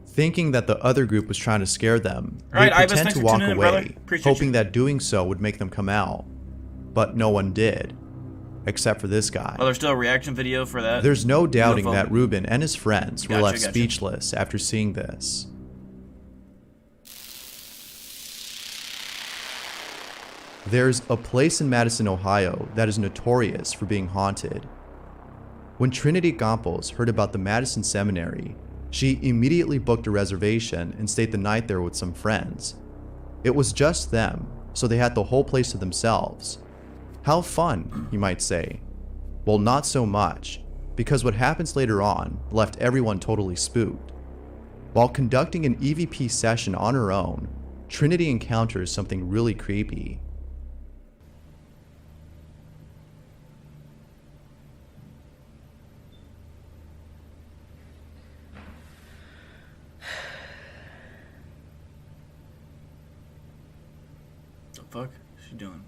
Thinking that the other group was trying to scare them, Right, they Ibis, pretend thanks to for walk tuning in, brother. away, Appreciate hoping you. that doing so would make them come out. But no one did, except for this guy. Oh, there's still a reaction video for that? There's no doubting UFO. that Ruben and his friends were Gotcha, left gotcha. speechless after seeing this. There's a place in Madison, Ohio that is notorious for being haunted. When Trinity Campos heard about the Madison Seminary, she immediately booked a reservation and stayed the night there with some friends. It was just them, so they had the whole place to themselves. How fun, you might say. Well, not so much, because what happens later on left everyone totally spooked. While conducting an EVP session on her own, Trinity encounters something really creepy. What the fuck is she doing?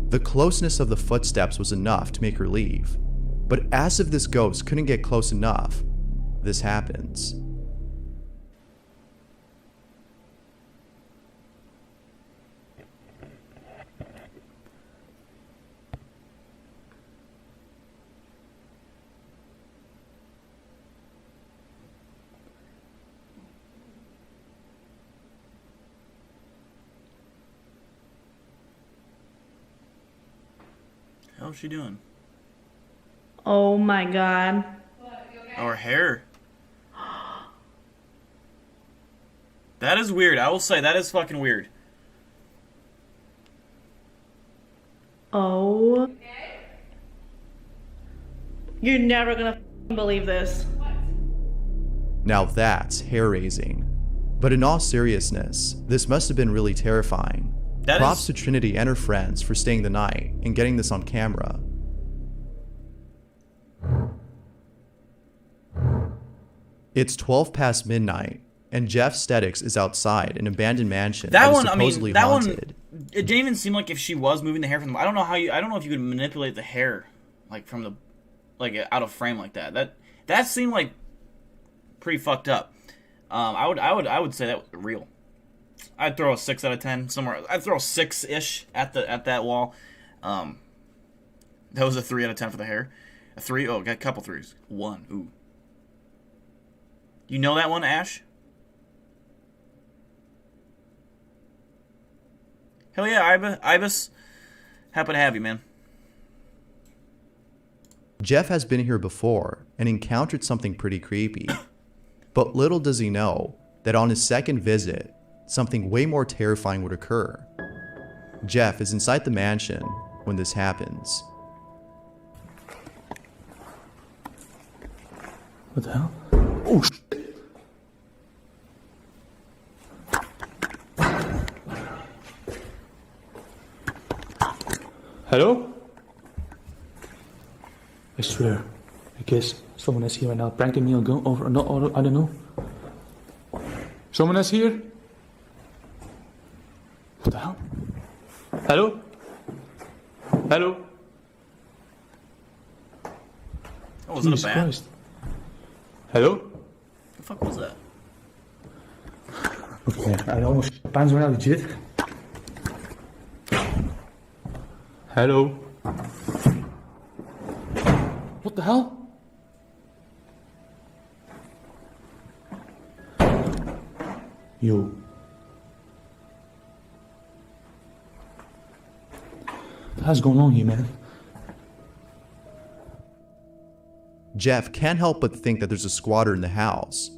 The closeness of the footsteps was enough to make her leave, but as if this ghost couldn't get close enough, this happens. hell's she doing? Oh my god. Oh, her hair. That is weird. I will say that is fucking weird. Oh. You're never gonna believe this. Now that's hair-raising. But in all seriousness, this must have been really terrifying. Props to Trinity and her friends for staying the night and getting this on camera. It's 12 past midnight, and Jeff Stedix is outside an abandoned mansion that is supposedly haunted. It didn't even seem like if she was moving the hair from the... I don't know if you could manipulate the hair, like, from the... like, out of frame like that. That seemed like pretty fucked up. I would say that was real. I'd throw a 6 out of 10 somewhere. I'd throw a 6-ish at that wall. That was a 3 out of 10 for the hair. A 3. Oh, got a couple 3s. 1. Ooh. You know that one, Ash? Hell yeah, Ibis. Happy to have you, man. Jeff has been here before and encountered something pretty creepy. But little does he know that on his second visit, something way more terrifying would occur. Jeff is inside the mansion when this happens. What the hell? Oh, shit. Hello? I swear, I guess someone is here right now, pranking me or going over. No, I don't know. Someone is here? What the hell? Hello? Hello? Oh, was it a bat? Christ. Hello? What the fuck was that? Okay, I almost shit my pants right now, legit. Hello? What the hell? Yo. What the hell's going on here, man? Jeff can't help but think that there's a squatter in the house.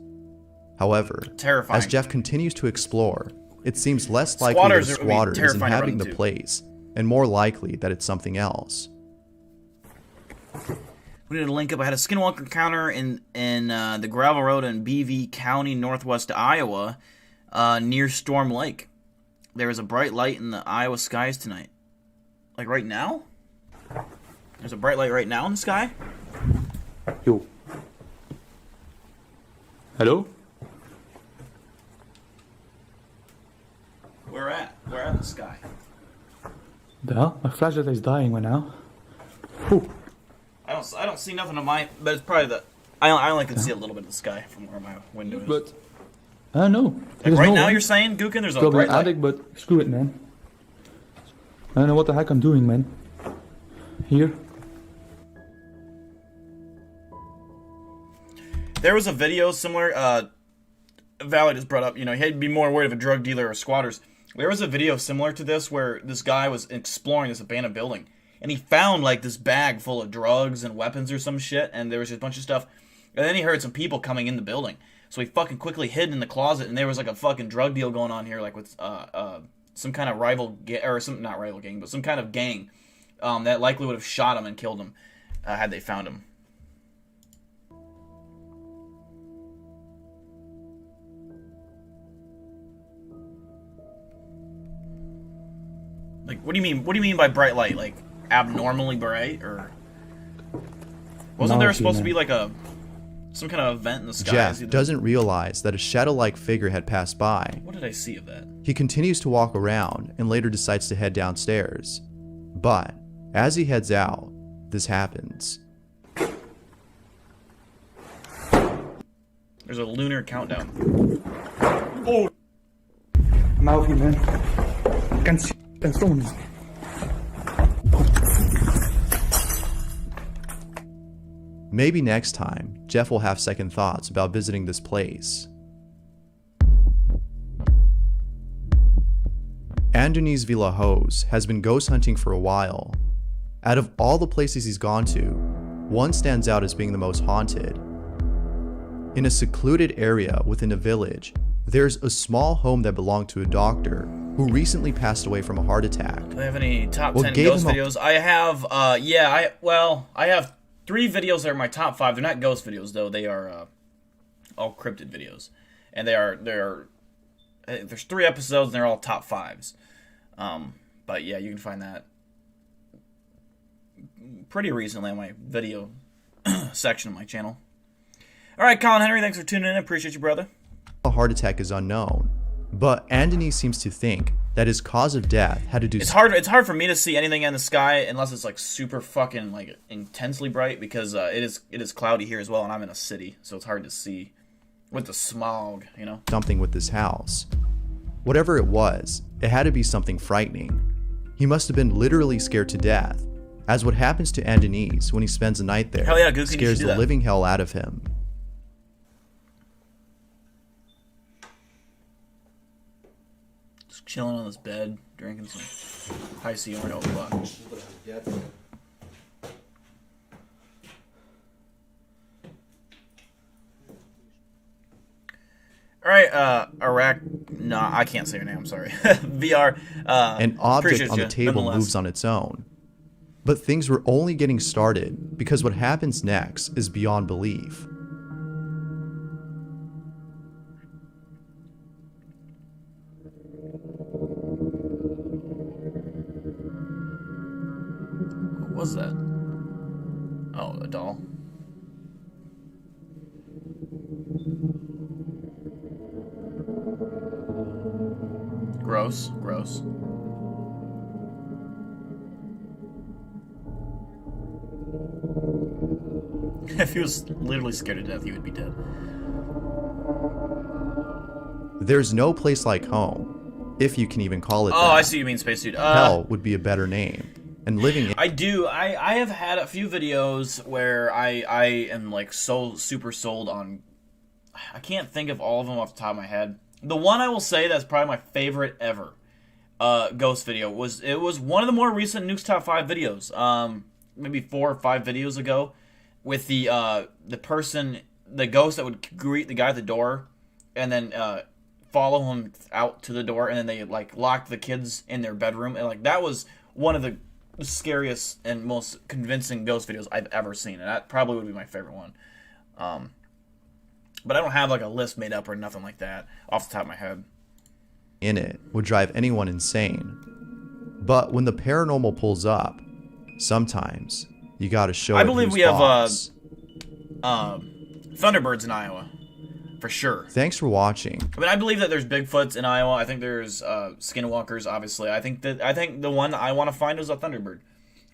However, terrifying. As Jeff continues to explore, it seems less likely that a squatter is inhabiting the place, and more likely that it's something else. We need to link up. I had a skinwalker encounter in the gravel road in BV County, northwest Iowa, near Storm Lake. There is a bright light in the Iowa skies tonight. Like right now? There's a bright light right now in the sky? Yo. Hello? Where at? Where at in the sky? The hell? My flashlight is dying right now. Whew. I don't see nothing on my... But it's probably the... I only can see a little bit of the sky from where my window is. But... I don't know. Like right now you're saying, Gookin, there's a bright light? Attic, but screw it, man. I don't know what the heck I'm doing, man. Here. There was a video similar... Valley just brought up, you had to be more worried of a drug dealer or squatters. There was a video similar to this where this guy was exploring this abandoned building. And he found, like, this bag full of drugs and weapons or some shit. And there was just a bunch of stuff. And then he heard some people coming in the building. So he fucking quickly hid in the closet. And there was, like, a fucking drug deal going on here. Like, with some kind of rival... or some... Not rival gang, but some kind of gang. That likely would have shot him and killed him. Had they found him. Like, what do you mean? What do you mean by bright light? Like, abnormally bright, or wasn't there supposed to be like some kind of event in the sky? Jeff doesn't realize that a shadow-like figure had passed by. What did I see of that? He continues to walk around and later decides to head downstairs. But as he heads out, this happens. There's a lunar countdown. Oh, I'm out here, man. I can see. Maybe next time, Jeff will have second thoughts about visiting this place. Andoniz Villajos has been ghost hunting for a while. Out of all the places he's gone to, one stands out as being the most haunted. In a secluded area within a village, there's a small home that belonged to a doctor who recently passed away from a heart attack. Do I have any top 10 ghost videos? I have, I have 3 videos that are my top 5. They're not ghost videos, though. They are all cryptid videos. And there's 3 episodes, and they're all top 5s. But yeah, you can find that pretty recently on my video section of my channel. Alright, Colin Henry, thanks for tuning in. I appreciate you, brother. A heart attack is unknown, but Anthony seems to think that his cause of death had to do. It's hard for me to see anything in the sky unless it's like super fucking like intensely bright, because it is cloudy here as well, and I'm in a city, so it's hard to see with the smog, you know. Something with this house. Whatever it was, it had to be something frightening. He must have been literally scared to death, as what happens to Andenise when he spends the night there scares the living hell out of him. Just chilling on this bed, drinking some high C orange. Oh, fuck. Alright, Iraq. No, I can't say your name, I'm sorry. VR. An object on the table moves on its own. But things were only getting started because what happens next is beyond belief. What was that? Oh, a doll. Gross, gross. If he was literally scared to death, he would be dead. There's no place like home, if you can even call it that. Oh, I see what you mean, spacesuit. Hell would be a better name. And living in... I have had a few videos where I am like so super sold on... I can't think of all of them off the top of my head. The one I will say that's probably my favorite ever ghost video was one of the more recent Nuke's Top 5 videos. Maybe 4 or 5 videos ago, with the ghost that would greet the guy at the door, and then follow him out to the door, and then they like locked the kids in their bedroom, and like that was one of the scariest and most convincing ghost videos I've ever seen, and that probably would be my favorite one. But I don't have like a list made up or nothing like that off the top of my head. In it would drive anyone insane. But when the paranormal pulls up, sometimes you gotta show. I believe we have Thunderbirds in Iowa, for sure. Thanks for watching. I mean, I believe that there's Bigfoots in Iowa. I think there's skinwalkers, obviously. I think the one I want to find is a Thunderbird.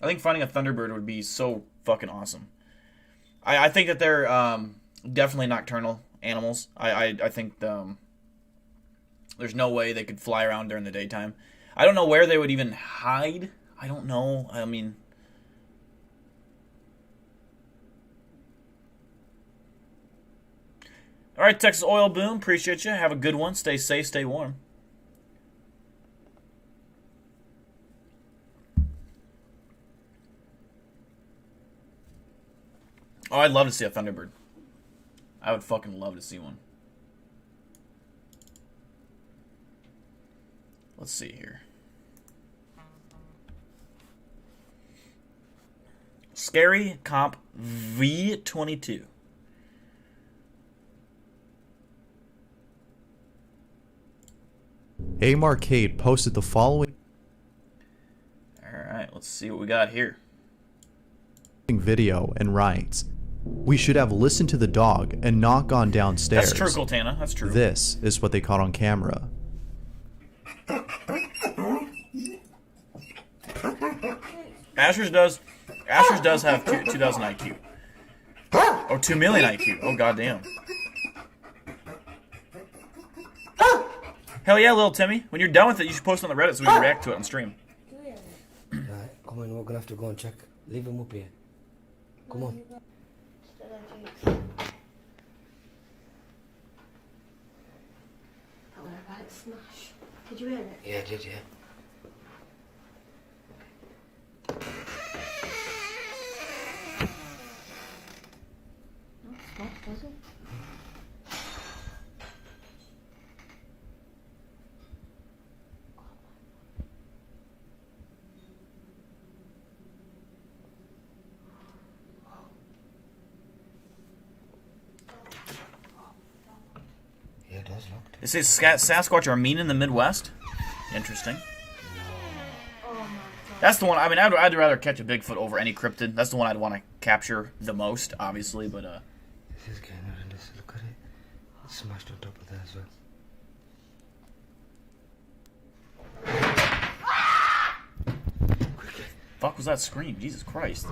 I think finding a Thunderbird would be so fucking awesome. I think that they're definitely nocturnal animals. I think there's no way they could fly around during the daytime. I don't know where they would even hide. I don't know. I mean... Alright, Texas Oil Boom, appreciate you. Have a good one. Stay safe, stay warm. Oh, I'd love to see a Thunderbird. I would fucking love to see one. Let's see here. Scary Comp V22. Aim Arcade posted the following Alright, let's see what we got here. Video and writes, "We should have listened to the dog and not gone downstairs." That's true, Coltana. That's true. This is what they caught on camera. Asher's does have 2,000 IQ. Or 2 million IQ. Oh, goddamn. Hell yeah, little Timmy. When you're done with it, you should post it on the Reddit so we can react to it on stream. Right, come on, we're gonna have to go and check. Leave him up here. Come on. That were about to smash. Did you hear it? Yeah, I did, yeah. Yeah, it does look. It says Sasquatch are mean in the Midwest. Interesting. That's the one. I mean, I'd rather catch a Bigfoot over any cryptid. That's the one I'd want to capture the most, obviously. But This is getting horrendous. Look at it. It's smashed on top of that as well. fuck was that scream? Jesus Christ!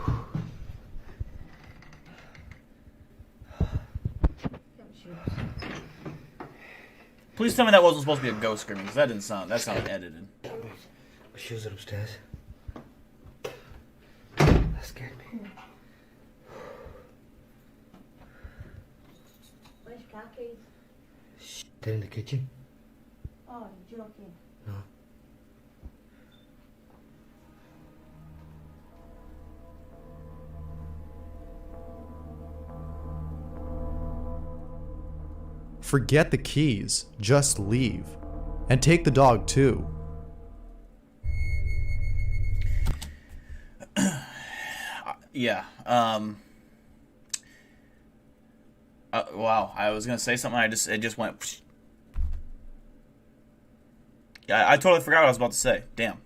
Please tell me that wasn't supposed to be a ghost screaming, because that didn't sound. That sounded edited. My shoes are upstairs. That scared me. Where's car keys? Shh. They're in the kitchen. Oh, you're joking. No. Forget the keys, just leave. And take the dog too. Yeah. Wow. I was gonna say something. It just went. Psh. Yeah, I totally forgot what I was about to say. Damn.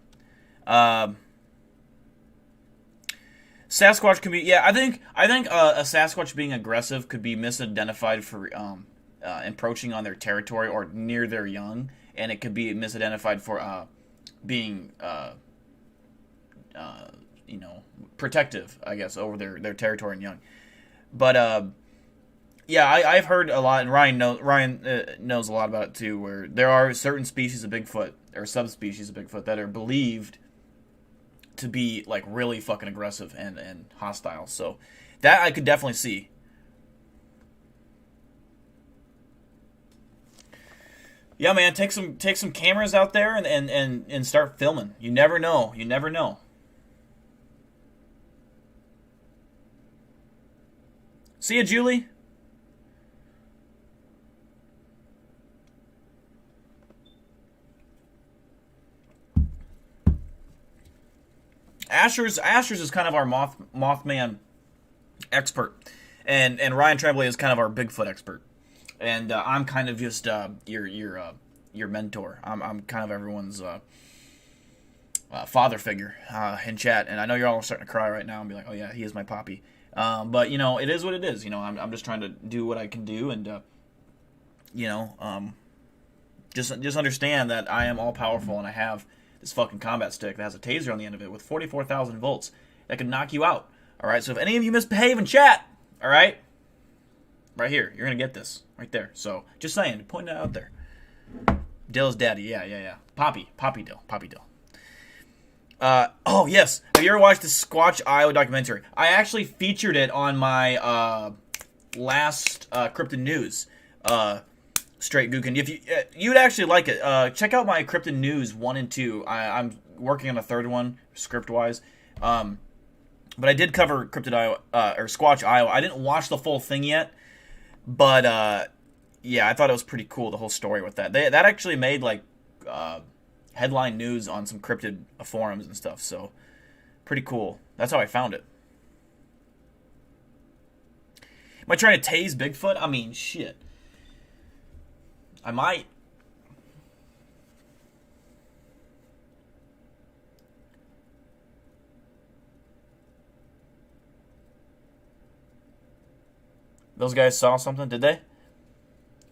Sasquatch can be. Yeah, I think a Sasquatch being aggressive could be misidentified for encroaching on their territory or near their young, and it could be misidentified for being protective, I guess, over their territory and young. But yeah, I've heard a lot, and Ryan knows a lot about it too, where there are certain species of Bigfoot or subspecies of Bigfoot that are believed to be like really fucking aggressive and hostile. So that I could definitely see. Yeah, man, take some cameras out there and start filming. You never know. You never know. See ya, Julie. Asher's is kind of our Mothman expert, and Ryan Tremblay is kind of our Bigfoot expert, and I'm kind of just your mentor. I'm kind of everyone's father figure in chat, and I know you're all starting to cry right now and be like, oh yeah, he is my poppy. But you know, it is what it is. You know, I'm just trying to do what I can do, and just understand that I am all powerful, and I have this fucking combat stick that has a taser on the end of it with 44,000 volts that could knock you out. All right, so if any of you misbehave in chat, all right, right here, you're gonna get this right there. So just saying, pointing it out there. Dill's daddy, yeah. Poppy Dill. Oh yes, have you ever watched the Squatch Iowa documentary? I actually featured it on my last Cryptid News. Straight Gookin. If you'd actually like it, check out my Cryptid News 1 and 2. I'm working on a third one, script-wise. But I did cover Cryptid Iowa, or Squatch Iowa. I didn't watch the full thing yet, but yeah, I thought it was pretty cool, the whole story with that. That actually made like headline news on some cryptid forums and stuff, so pretty cool. That's how I found it. Am I trying to tase Bigfoot? I mean, shit. I might. Those guys saw something, did they?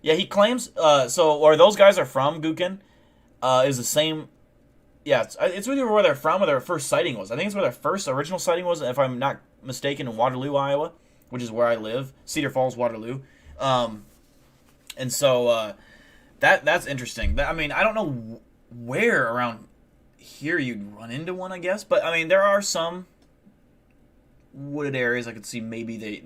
Yeah, he claims. Or those guys are from Gookin. Is the same. Yeah, it's either where they're from or their first sighting was. I think it's where their first original sighting was, if I'm not mistaken, in Waterloo, Iowa, which is where I live. Cedar Falls, Waterloo. And so. That's interesting. I mean, I don't know where around here you'd run into one, I guess. But, I mean, there are some wooded areas I could see maybe they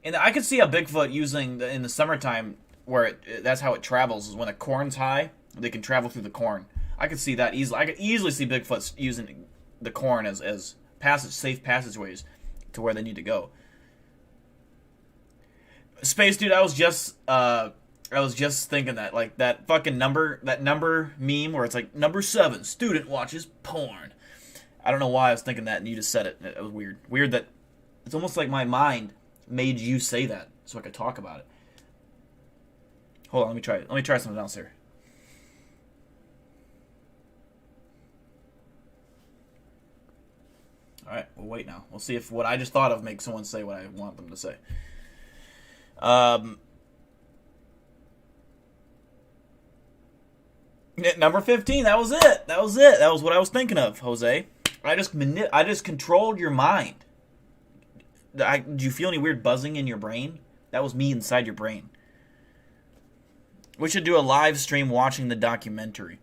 and I could see a Bigfoot using, in the summertime, where that's how it travels, is when the corn's high, they can travel through the corn. I could see that easily. I could easily see Bigfoots using the corn as safe passageways to where they need to go. Space Dude, I was just thinking that, like, that fucking number meme where it's like, number 7, student watches porn. I don't know why I was thinking that, and you just said it. It was weird. Weird that it's almost like my mind made you say that so I could talk about it. Hold on, let me try it. Let me try something else here. Alright, we'll wait now. We'll see if what I just thought of makes someone say what I want them to say. Number 15, that was it. That was it. That was what I was thinking of, Jose. I just controlled your mind. Did you feel any weird buzzing in your brain? That was me inside your brain. We should do a live stream watching the documentary.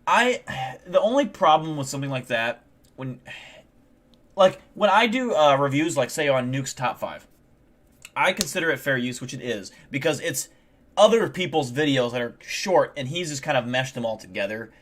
The only problem with something like that, when I do reviews, like say on Nuke's Top 5, I consider it fair use, which it is, because it's other people's videos that are short, and he's just kind of meshed them all together.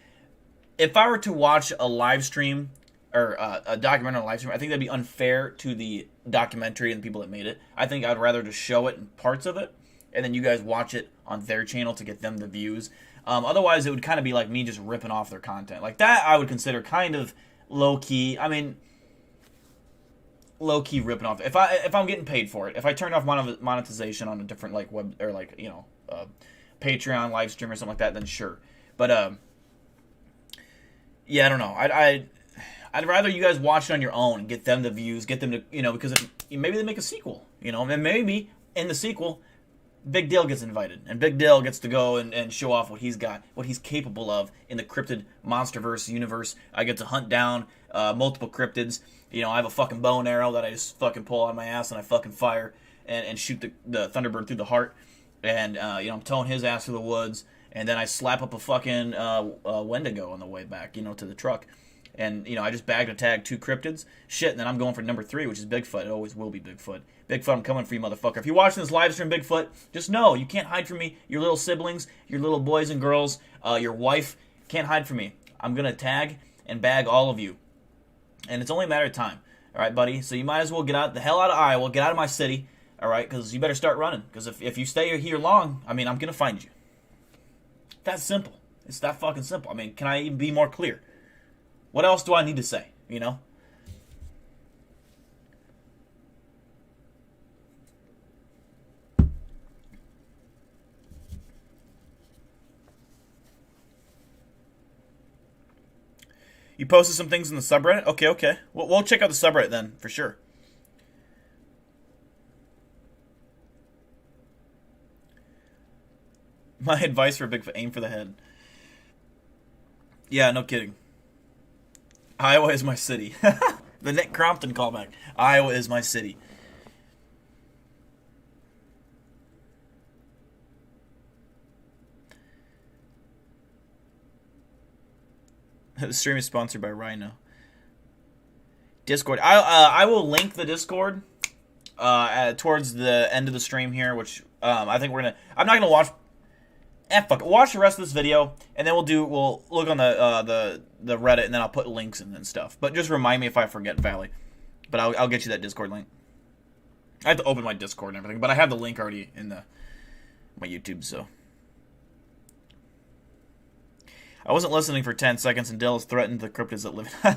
If I were to watch a live stream, or a documentary on a live stream, I think that'd be unfair to the documentary and the people that made it. I think I'd rather just show it in parts of it, and then you guys watch it on their channel to get them the views. Otherwise, it would kind of be like me just ripping off their content. Like that, I would consider kind of low-key. I mean, low-key ripping off. If I'm getting paid for it, if I turned off monetization on a different like web or like Patreon live stream or something like that, then sure. But yeah, I don't know. I'd rather you guys watch it on your own and get them the views, get them to because if, maybe they make a sequel, and maybe in the sequel, Big Dale gets invited, and Big Dale gets to go and show off what he's got, what he's capable of in the Cryptid Monsterverse universe. I get to hunt down multiple cryptids. I have a fucking bow and arrow that I just fucking pull out of my ass and I fucking fire and shoot the Thunderbird through the heart. And, I'm towing his ass through the woods. And then I slap up a fucking Wendigo on the way back, to the truck. And, I just bagged a tag 2 cryptids. Shit, and then I'm going for number 3, which is Bigfoot. It always will be Bigfoot. Bigfoot, I'm coming for you, motherfucker. If you're watching this live stream, Bigfoot, just know you can't hide from me. Your little siblings, your little boys and girls, your wife can't hide from me. I'm going to tag and bag all of you. And it's only a matter of time. All right, buddy? So you might as well get out the hell out of Iowa, get out of my city, all right? Because you better start running. Because if you stay here long, I'm going to find you. That's simple. It's that fucking simple. Can I even be more clear? What else do I need to say, You posted some things in the subreddit? Okay. We'll check out the subreddit then, for sure. My advice for Bigfoot, aim for the head. Yeah, no kidding. Iowa is my city. The Nick Crompton callback. Iowa is my city. The stream is sponsored by Rhino. Discord. I will link the Discord towards the end of the stream here, which I think we're gonna. I'm not gonna watch. Fuck it. Watch the rest of this video, and then we'll look on the Reddit, and then I'll put links in and stuff. But just remind me if I forget, Valley. But I'll get you that Discord link. I have to open my Discord and everything, but I have the link already in my YouTube, so. I wasn't listening for 10 seconds, and Dill has threatened the cryptids that live in.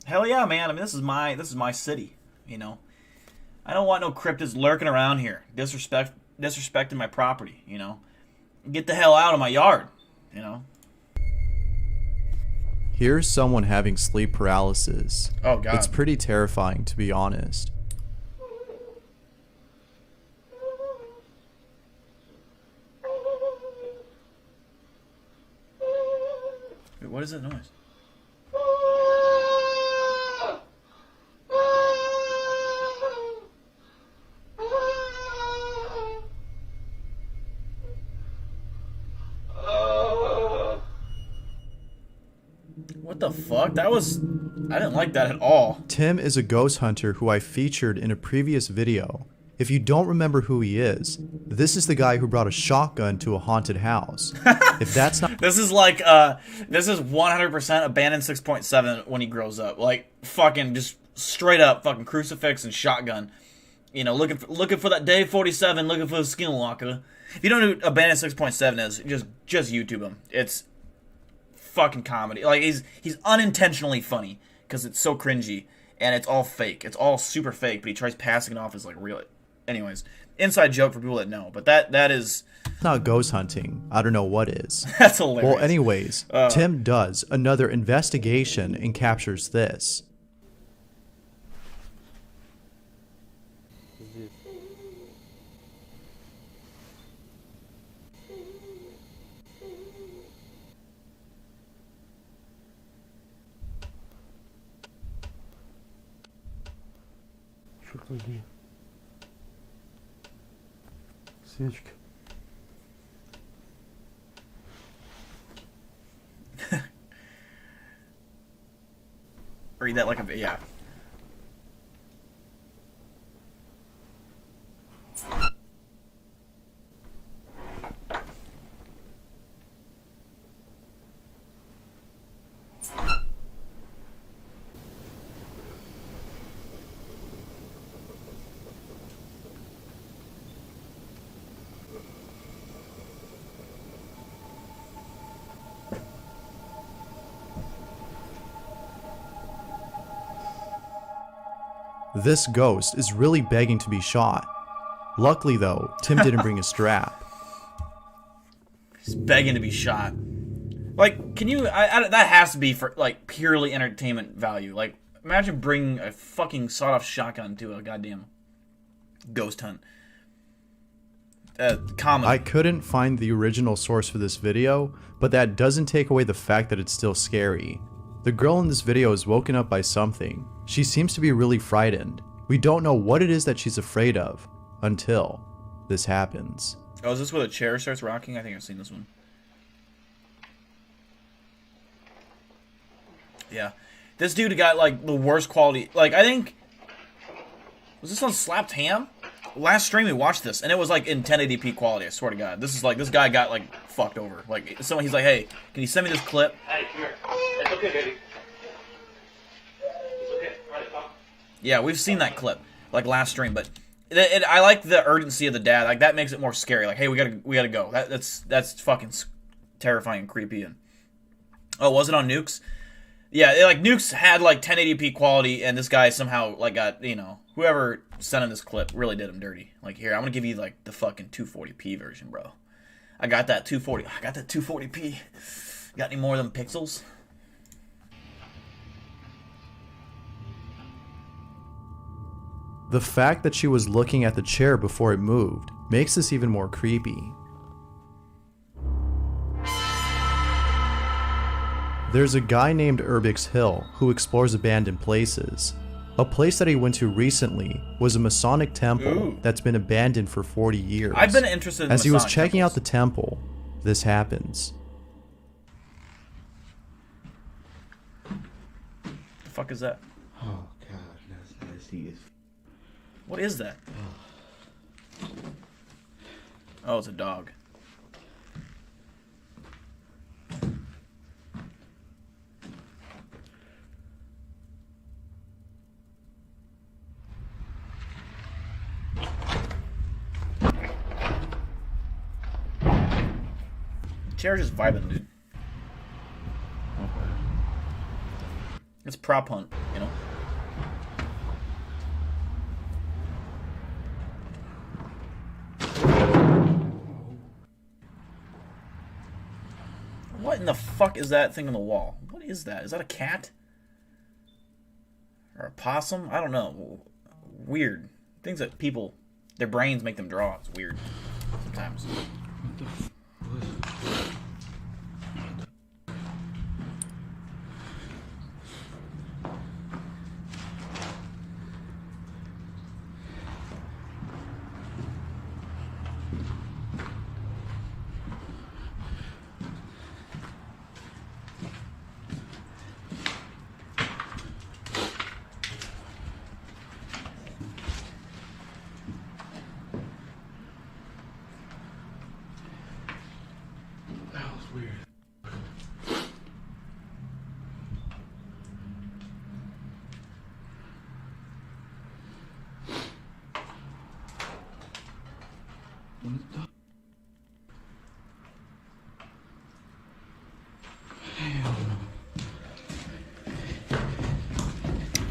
Hell yeah, man. This is my city, I don't want no cryptids lurking around here, disrespecting my property, Get the hell out of my yard, Here's someone having sleep paralysis. Oh, God. It's pretty terrifying, to be honest. Wait, what is that noise? What the fuck? I didn't like that at all. Tim is a ghost hunter who I featured in a previous video. If you don't remember who he is, this is the guy who brought a shotgun to a haunted house. If that's not... This is 100% abandoned 6.7 when he grows up. Like, fucking just straight up fucking crucifix and shotgun. You know, looking for that day 47, looking for the skinwalker. If you don't know who Abandoned 6.7 is, just YouTube him. It's fucking comedy. Like, he's unintentionally funny because it's so cringy and it's all fake. It's all super fake, but he tries passing it off as like real. Anyways, inside joke for people that know, but that is not ghost hunting. I don't know what is. That's hilarious. Well, anyways, Tim does another investigation and captures this. Чертовки. Свечки. Read that like a yeah. This ghost is really begging to be shot. Luckily though, Tim didn't bring a strap. He's begging to be shot. Like, can you... that has to be for, like, purely entertainment value. Like, imagine bringing a fucking sawed-off shotgun to a goddamn ghost hunt. Comedy. I couldn't find the original source for this video, but that doesn't take away the fact that it's still scary. The girl in this video is woken up by something. She seems to be really frightened. We don't know what it is that she's afraid of until this happens. Oh, is this where the chair starts rocking? I think I've seen this one. Yeah. This dude got, like, the worst quality. Like, I think... Was this on Slapped Ham? Last stream we watched this, and it was, like, in 1080p quality, I swear to God. This is, like, this guy got, like, fucked over. Like, someone, he's like, hey, can you send me this clip? Hey, come here. It's okay, baby. It's okay. All right, stop. Yeah, we've seen that clip, like, last stream, but... I like the urgency of the dad. Like, that makes it more scary. Like, hey, we gotta go. That's fucking terrifying and creepy. And oh, was it on Nukes? Yeah, like Nukes had like 1080p quality, and this guy somehow like got, you know, whoever sent him this clip really did him dirty. Like, here, I'm gonna give you like the fucking 240p version, bro. I got that 240p. Got any more of them pixels? The fact that she was looking at the chair before it moved makes this even more creepy. There's a guy named Urbix Hill who explores abandoned places. A place that he went to recently was a Masonic temple that's been abandoned for 40 years. I've been interested in As he was Masonic checking temples. out the temple, this happens. The fuck is that? Oh God, that's nasty. What is that? Oh, it's a dog. Chair's just vibing, dude. It's prop hunt, you know? What in the fuck is that thing on the wall? What is that? Is that a cat? Or a possum? I don't know. Weird. Things that people, their brains make them draw. It's weird. Sometimes.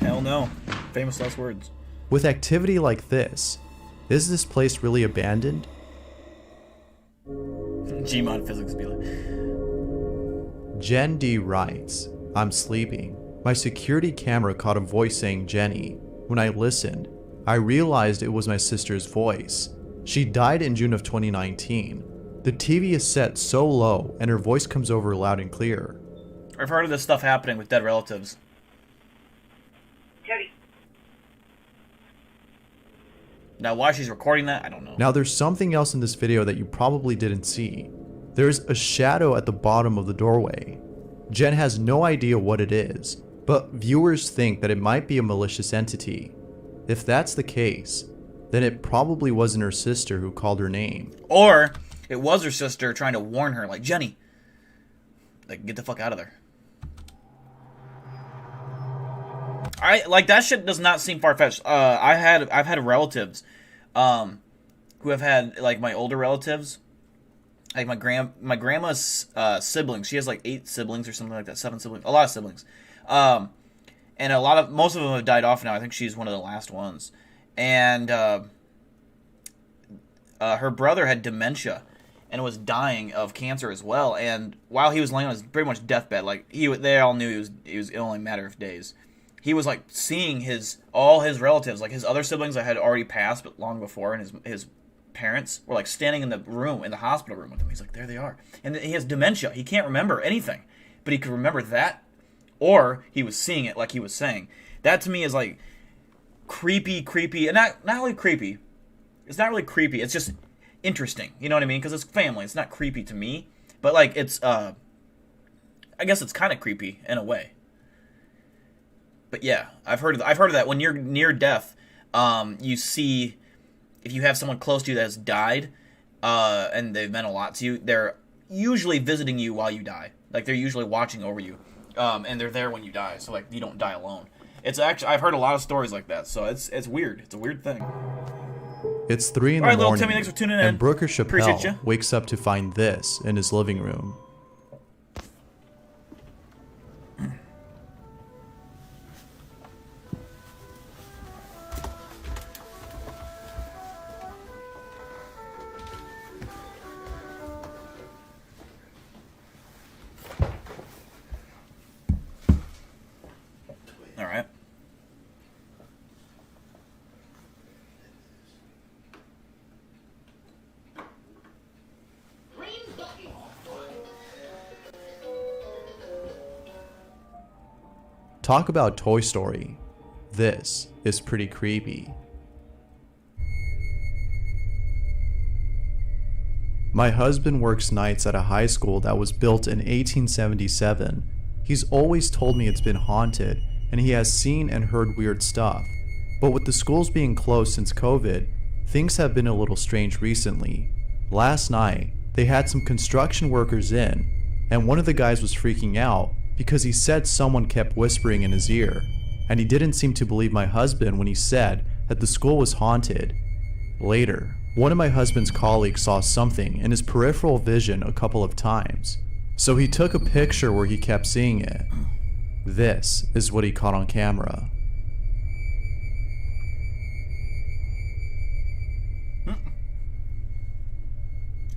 Hell no. Famous last words. With activity like this, is this place really abandoned? Gmod physics be like. Jen D writes, I'm sleeping. My security camera caught a voice saying Jenny. When I listened, I realized it was my sister's voice. She died in June of 2019. The TV is set so low and her voice comes over loud and clear. I've heard of this stuff happening with dead relatives. Now, why she's recording that, I don't know. Now, there's something else in this video that you probably didn't see. There's a shadow at the bottom of the doorway. Jen has no idea what it is, but viewers think that it might be a malicious entity. If that's the case, then it probably wasn't her sister who called her name. Or it was her sister trying to warn her, like, Jenny, like, get the fuck out of there. Like, that shit does not seem far-fetched. I've had relatives, who have had, like, my older relatives, like my grandma's siblings. She has like 8 siblings or something like that, 7 siblings, a lot of siblings, and most of them have died off now. I think she's one of the last ones, and her brother had dementia and was dying of cancer as well. And while he was laying on his pretty much deathbed, like they all knew it was only a matter of days. He was like seeing all his relatives, like his other siblings that had already passed, but long before, and his parents were like standing in the hospital room with him. He's like, there they are. And he has dementia. He can't remember anything, but he could remember that, or he was seeing it like he was saying. That to me is like creepy, and not really creepy. It's not really creepy. It's just interesting. You know what I mean? Because it's family. It's not creepy to me, but like it's, I guess it's kind of creepy in a way. But yeah, I've heard of that. When you're near death, you see, if you have someone close to you that has died, and they've meant a lot to you, they're usually visiting you while you die. Like, they're usually watching over you, and they're there when you die, so like you don't die alone. It's actually, I've heard a lot of stories like that, so it's weird. It's a weird thing. It's 3 in the All right, little morning, Timmy, thanks for tuning in. and Brooker Appreciate ya. Chappelle wakes up to find this in his living room. All right. Talk about Toy Story. This is pretty creepy. My husband works nights at a high school that was built in 1877. He's always told me it's been haunted, and he has seen and heard weird stuff. But with the schools being closed since COVID, things have been a little strange recently. Last night, they had some construction workers in, and one of the guys was freaking out because he said someone kept whispering in his ear, and he didn't seem to believe my husband when he said that the school was haunted. Later, one of my husband's colleagues saw something in his peripheral vision a couple of times, so he took a picture where he kept seeing it. This is what he caught on camera.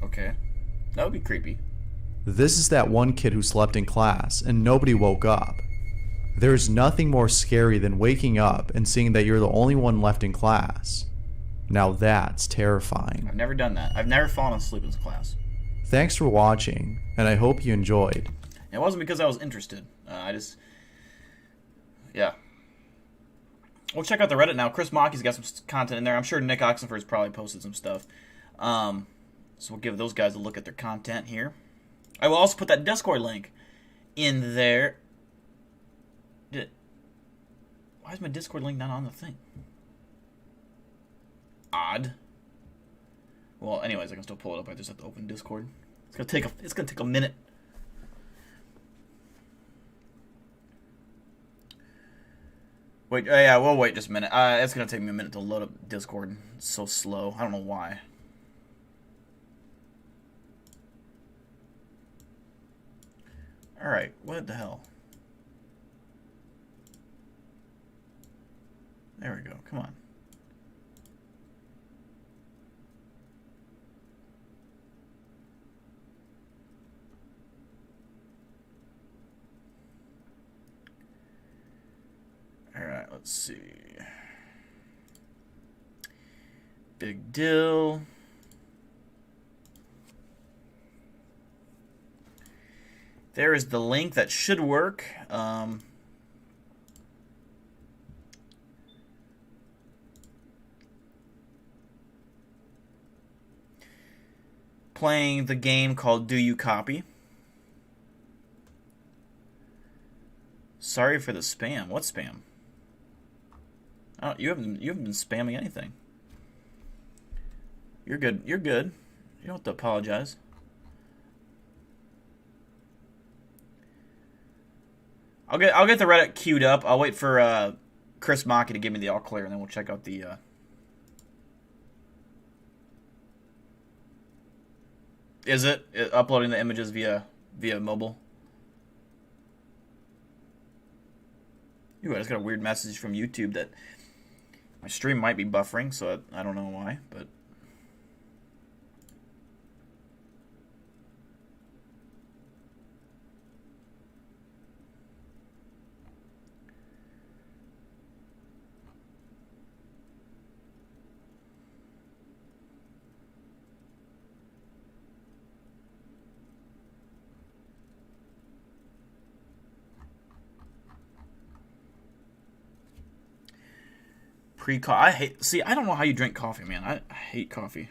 Okay. That would be creepy. This is that one kid who slept in class and nobody woke up. There's nothing more scary than waking up and seeing that you're the only one left in class. Now that's terrifying. I've never done that. I've never fallen asleep in class. Thanks for watching, and I hope you enjoyed. It wasn't because I was interested. Yeah. We'll check out the Reddit now. Chris Mackey's got some content in there. I'm sure Nick Oxenford's probably posted some stuff. So we'll give those guys a look at their content here. I will also put that Discord link in there. Why is my Discord link not on the thing? Odd. Well, anyways, I can still pull it up. I just have to open Discord. It's gonna take a minute. Wait, yeah, we'll wait just a minute. It's gonna take me a minute to load up Discord. It's so slow. I don't know why. Alright, what the hell? There we go, come on. Alright, let's see. Big deal. There is the link that should work. Playing the game called Do You Copy? Sorry for the spam. What spam? Oh, you haven't been spamming anything. You're good. You're good. You don't have to apologize. I'll get the Reddit queued up. I'll wait for Chris Maki to give me the all clear, and then we'll check out the. Is it uploading the images via mobile? Ooh, I just got a weird message from YouTube that my stream might be buffering, so I don't know why, but. I don't know how you drink coffee, man. I hate coffee.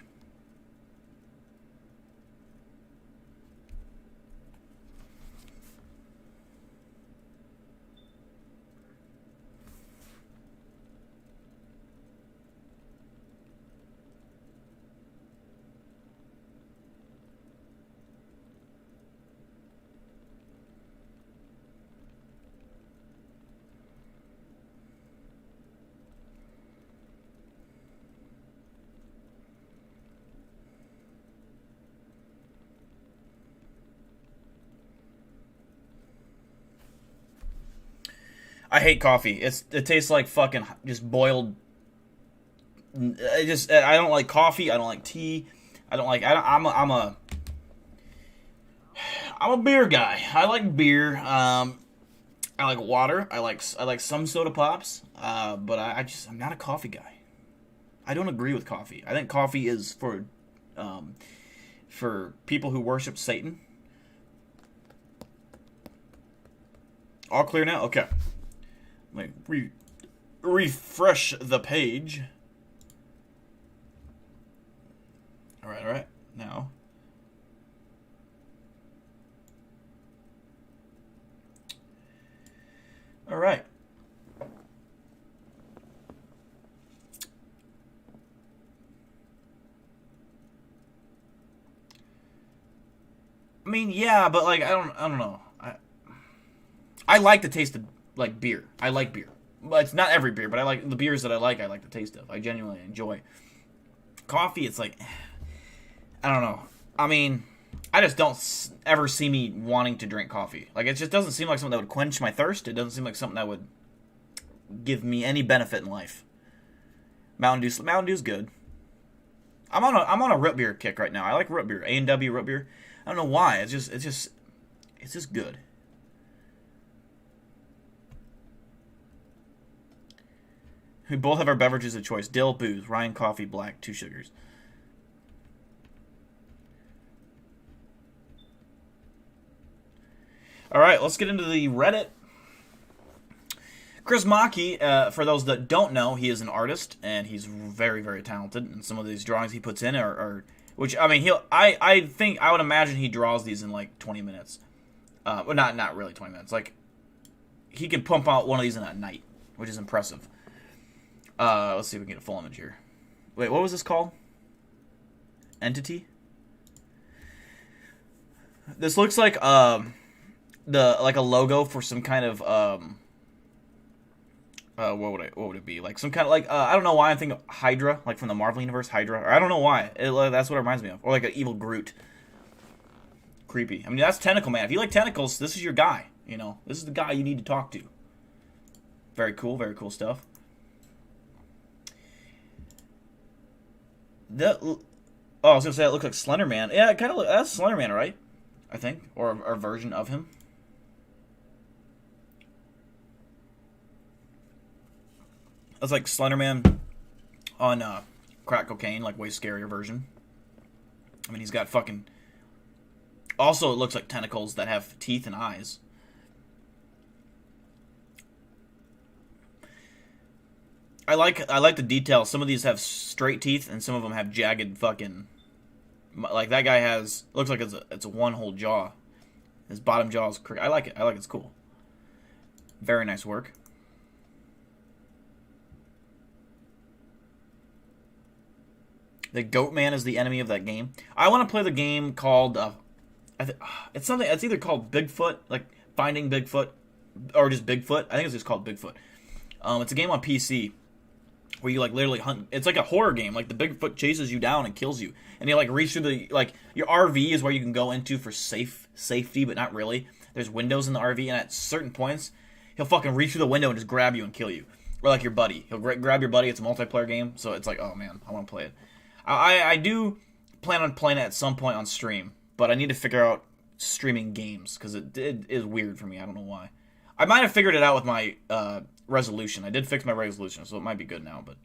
I hate coffee. It tastes like fucking just boiled. I don't like coffee. I don't like tea. I'm a beer guy. I like beer. I like water. I like some soda pops. But I'm not a coffee guy. I don't agree with coffee. I think coffee is for people who worship Satan. All clear now? Okay. Like refresh the page. All right. Now. All right. I mean, yeah, but like I don't know. I like the taste of like beer. I like beer. But it's not every beer, but I like the beers that I like the taste of. I genuinely enjoy. Coffee, it's like I don't know. I mean, I just don't ever see me wanting to drink coffee. Like it just doesn't seem like something that would quench my thirst. It doesn't seem like something that would give me any benefit in life. Mountain Dew's good. I'm on a root beer kick right now. I like root beer. A&W root beer. I don't know why. It's just good. We both have our beverages of choice. Dill, booze. Ryan, coffee, black, 2 sugars. All right, let's get into the Reddit. Chris Maki, for those that don't know, he is an artist, and he's very, very talented. And some of these drawings he puts in are which, I mean, I would imagine he draws these in like 20 minutes. Well, not really 20 minutes. Like, he could pump out one of these in a night, which is impressive. Let's see if we can get a full image here. Wait, what was this called? Entity? This looks like a logo for some kind of what would it be? Like some kind of like I don't know why I'm thinking of Hydra, like from the Marvel universe, Hydra. Or I don't know why. That's what it reminds me of. Or like an evil Groot. creepy. I mean, that's Tentacle Man. If you like tentacles, this is your guy. You know, this is the guy you need to talk to. Very cool stuff. I was gonna say it looks like Slender Man. Yeah, it kind of that's Slender Man, right? I think, or a version of him. That's like Slender Man on crack cocaine, like way scarier version. I mean, he's got fucking. Also, it looks like tentacles that have teeth and eyes. I like the details. Some of these have straight teeth, and some of them have jagged fucking. Like that guy has. Looks like it's a one whole jaw. His bottom jaw is. I like it. It's cool. Very nice work. The Goat Man is the enemy of that game. I want to play the game called. It's something. It's either called Bigfoot, like Finding Bigfoot, or just Bigfoot. I think it's just called Bigfoot. It's a game on PC. Where you like literally hunt. It's like a horror game. Like the Bigfoot chases you down and kills you, and you like reach through the like your RV is where you can go into for safety, but not really. There's windows in the RV, and at certain points, he'll fucking reach through the window and just grab you and kill you, or like your buddy. He'll grab your buddy. It's a multiplayer game, so it's like, oh man, I want to play it. I do plan on playing it at some point on stream, but I need to figure out streaming games because it is weird for me. I don't know why. I might have figured it out with my resolution. I did fix my resolution, so it might be good now, but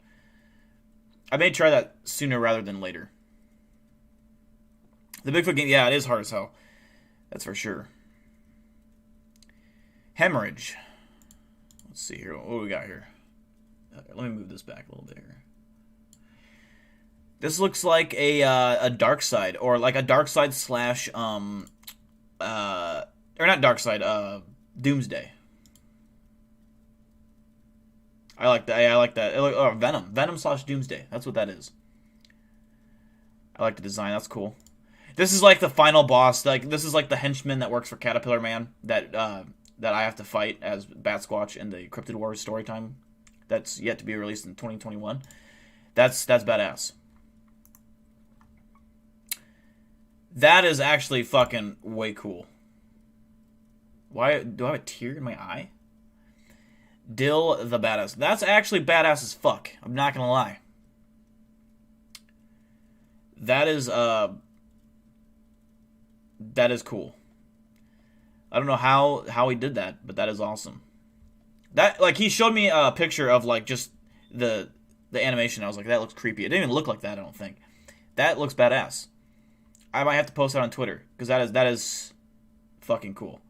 I may try that sooner rather than later. The Bigfoot game, yeah, it is hard as hell. That's for sure. Hemorrhage. Let's see here. What do we got here? Let me move this back a little bit here. This looks like a dark side, or like a dark side slash or not dark side, Doomsday. I like that. I like that. Venom slash Doomsday. That's what that is. I like the design. That's cool. This is like the final boss. Like this is like the henchman that works for Caterpillar Man that I have to fight as Bat Squatch in the Cryptid Wars Storytime. That's yet to be released in 2021. That's badass. That is actually fucking way cool. Why do I have a tear in my eye? Dill the Badass. That's actually badass as fuck. I'm not gonna lie. That is cool. I don't know how he did that, but that is awesome. That like he showed me a picture of like just the animation. I was like, that looks creepy. It didn't even look like that, I don't think. That looks badass. I might have to post that on Twitter because that is fucking cool.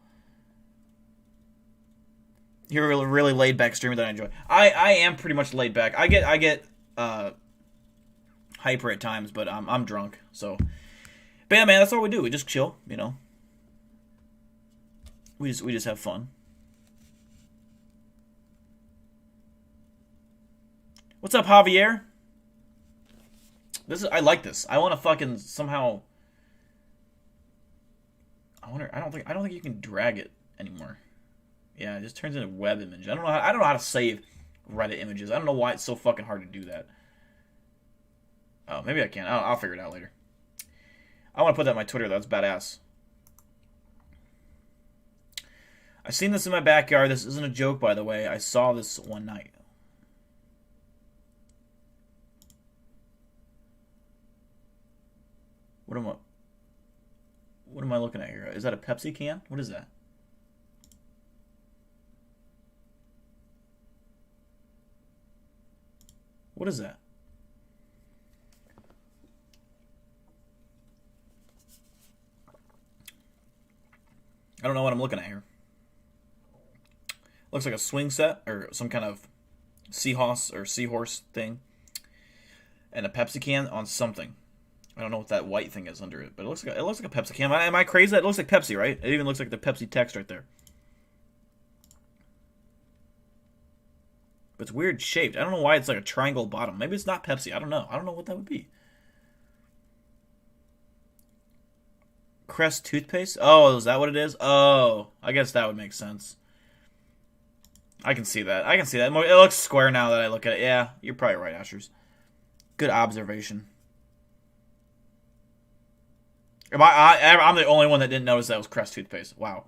You're a really laid back streamer that I enjoy. I am pretty much laid back. I get hyper at times, but I'm drunk. So, but yeah, man, that's all we do. We just chill, you know. We just have fun. What's up, Javier? I like this. I want to fucking somehow. I don't think you can drag it anymore. Yeah, it just turns into a web image. I don't know how to save Reddit images. I don't know why it's so fucking hard to do that. Oh, maybe I can. I'll figure it out later. I want to put that on my Twitter. That's badass. I've seen this in my backyard. This isn't a joke, by the way. I saw this one night. What am I looking at here? Is that a Pepsi can? What is that? What is that? I don't know what I'm looking at here. Looks like a swing set or some kind of seahorse thing. And a Pepsi can on something. I don't know what that white thing is under it, but it looks like a Pepsi can. Am I crazy? It looks like Pepsi, right? It even looks like the Pepsi text right there. But it's weird shaped. I don't know why it's like a triangle bottom. Maybe it's not Pepsi. I don't know. I don't know what that would be. Crest toothpaste? Oh, is that what it is? Oh, I guess that would make sense. I can see that. It looks square now that I look at it. Yeah, you're probably right, Ashers. Good observation. I'm the only one that didn't notice that was Crest toothpaste. Wow.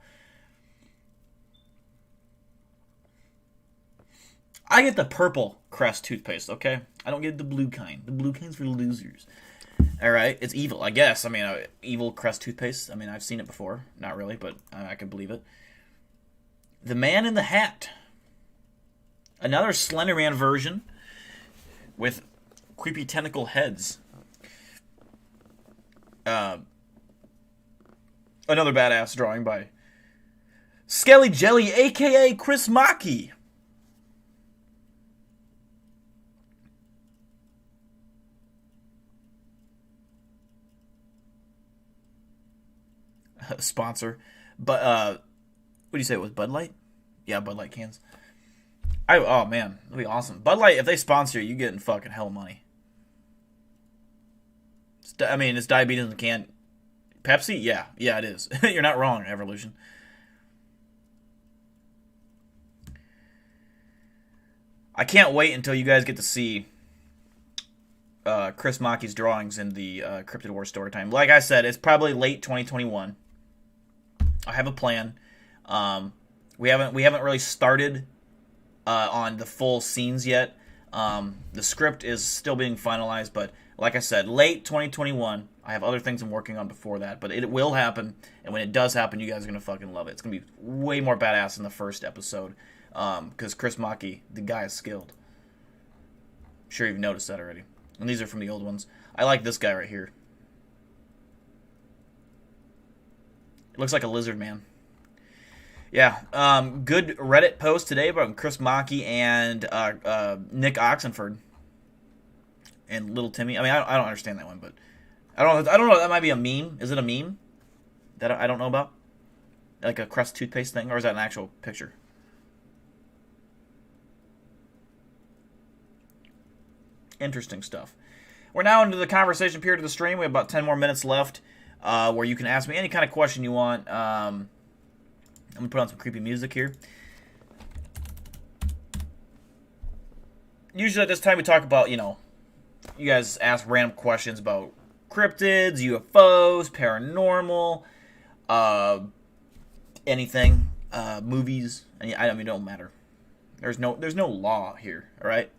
I get the purple Crest toothpaste, okay? I don't get the blue kind. The blue kind's for losers. Alright, it's evil, I guess. I mean, evil Crest toothpaste. I mean, I've seen it before. Not really, but I could believe it. The Man in the Hat. Another Slender Man version with creepy tentacle heads. Another badass drawing by Skelly Jelly, a.k.a. Chris Maki. Sponsor. But, what do you say it was? Bud Light? Yeah, Bud Light cans. Oh, man. That'd be awesome. Bud Light, if they sponsor you, getting fucking hell money. It's diabetes in the can. Pepsi? Yeah. Yeah, it is. You're not wrong, Evolution. I can't wait until you guys get to see Chris Maki's drawings in the Cryptid War story time. Like I said, it's probably late 2021. I have a plan. We haven't really started on the full scenes yet. The script is still being finalized, but like I said, late 2021. I have other things I'm working on before that, but it will happen. And when it does happen, you guys are gonna fucking love it. It's gonna be way more badass than the first episode, because Chris Maki, the guy, is skilled. I'm sure you've noticed that already. And these are from the old ones. I like this guy right here. It looks like a lizard man. Yeah, good Reddit post today about Chris Maki and Nick Oxenford and Little Timmy. I mean, I don't understand that one, but I don't know. That might be a meme. Is it a meme that I don't know about? Like a Crest toothpaste thing, or is that an actual picture? Interesting stuff. We're now into the conversation period of the stream. We have about 10 more minutes left, where you can ask me any kind of question you want. I'm going to put on some creepy music here. Usually at this time we talk about, you guys ask random questions about cryptids, UFOs, paranormal, anything, movies. I mean, it don't matter. There's no law here, all right?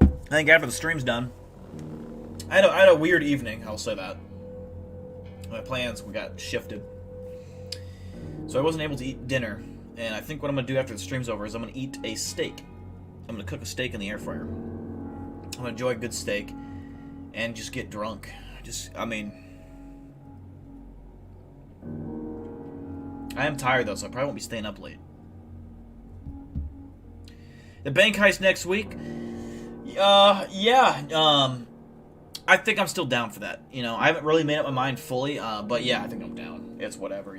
I think after the stream's done, I had a weird evening, I'll say that. My plans got shifted. So I wasn't able to eat dinner. And I think what I'm going to do after the stream's over is I'm going to eat a steak. I'm going to cook a steak in the air fryer. I'm going to enjoy a good steak and just get drunk. I am tired though, so I probably won't be staying up late. The bank heist next week. Yeah. I think I'm still down for that. I haven't really made up my mind fully, but yeah, I think I'm down. It's whatever,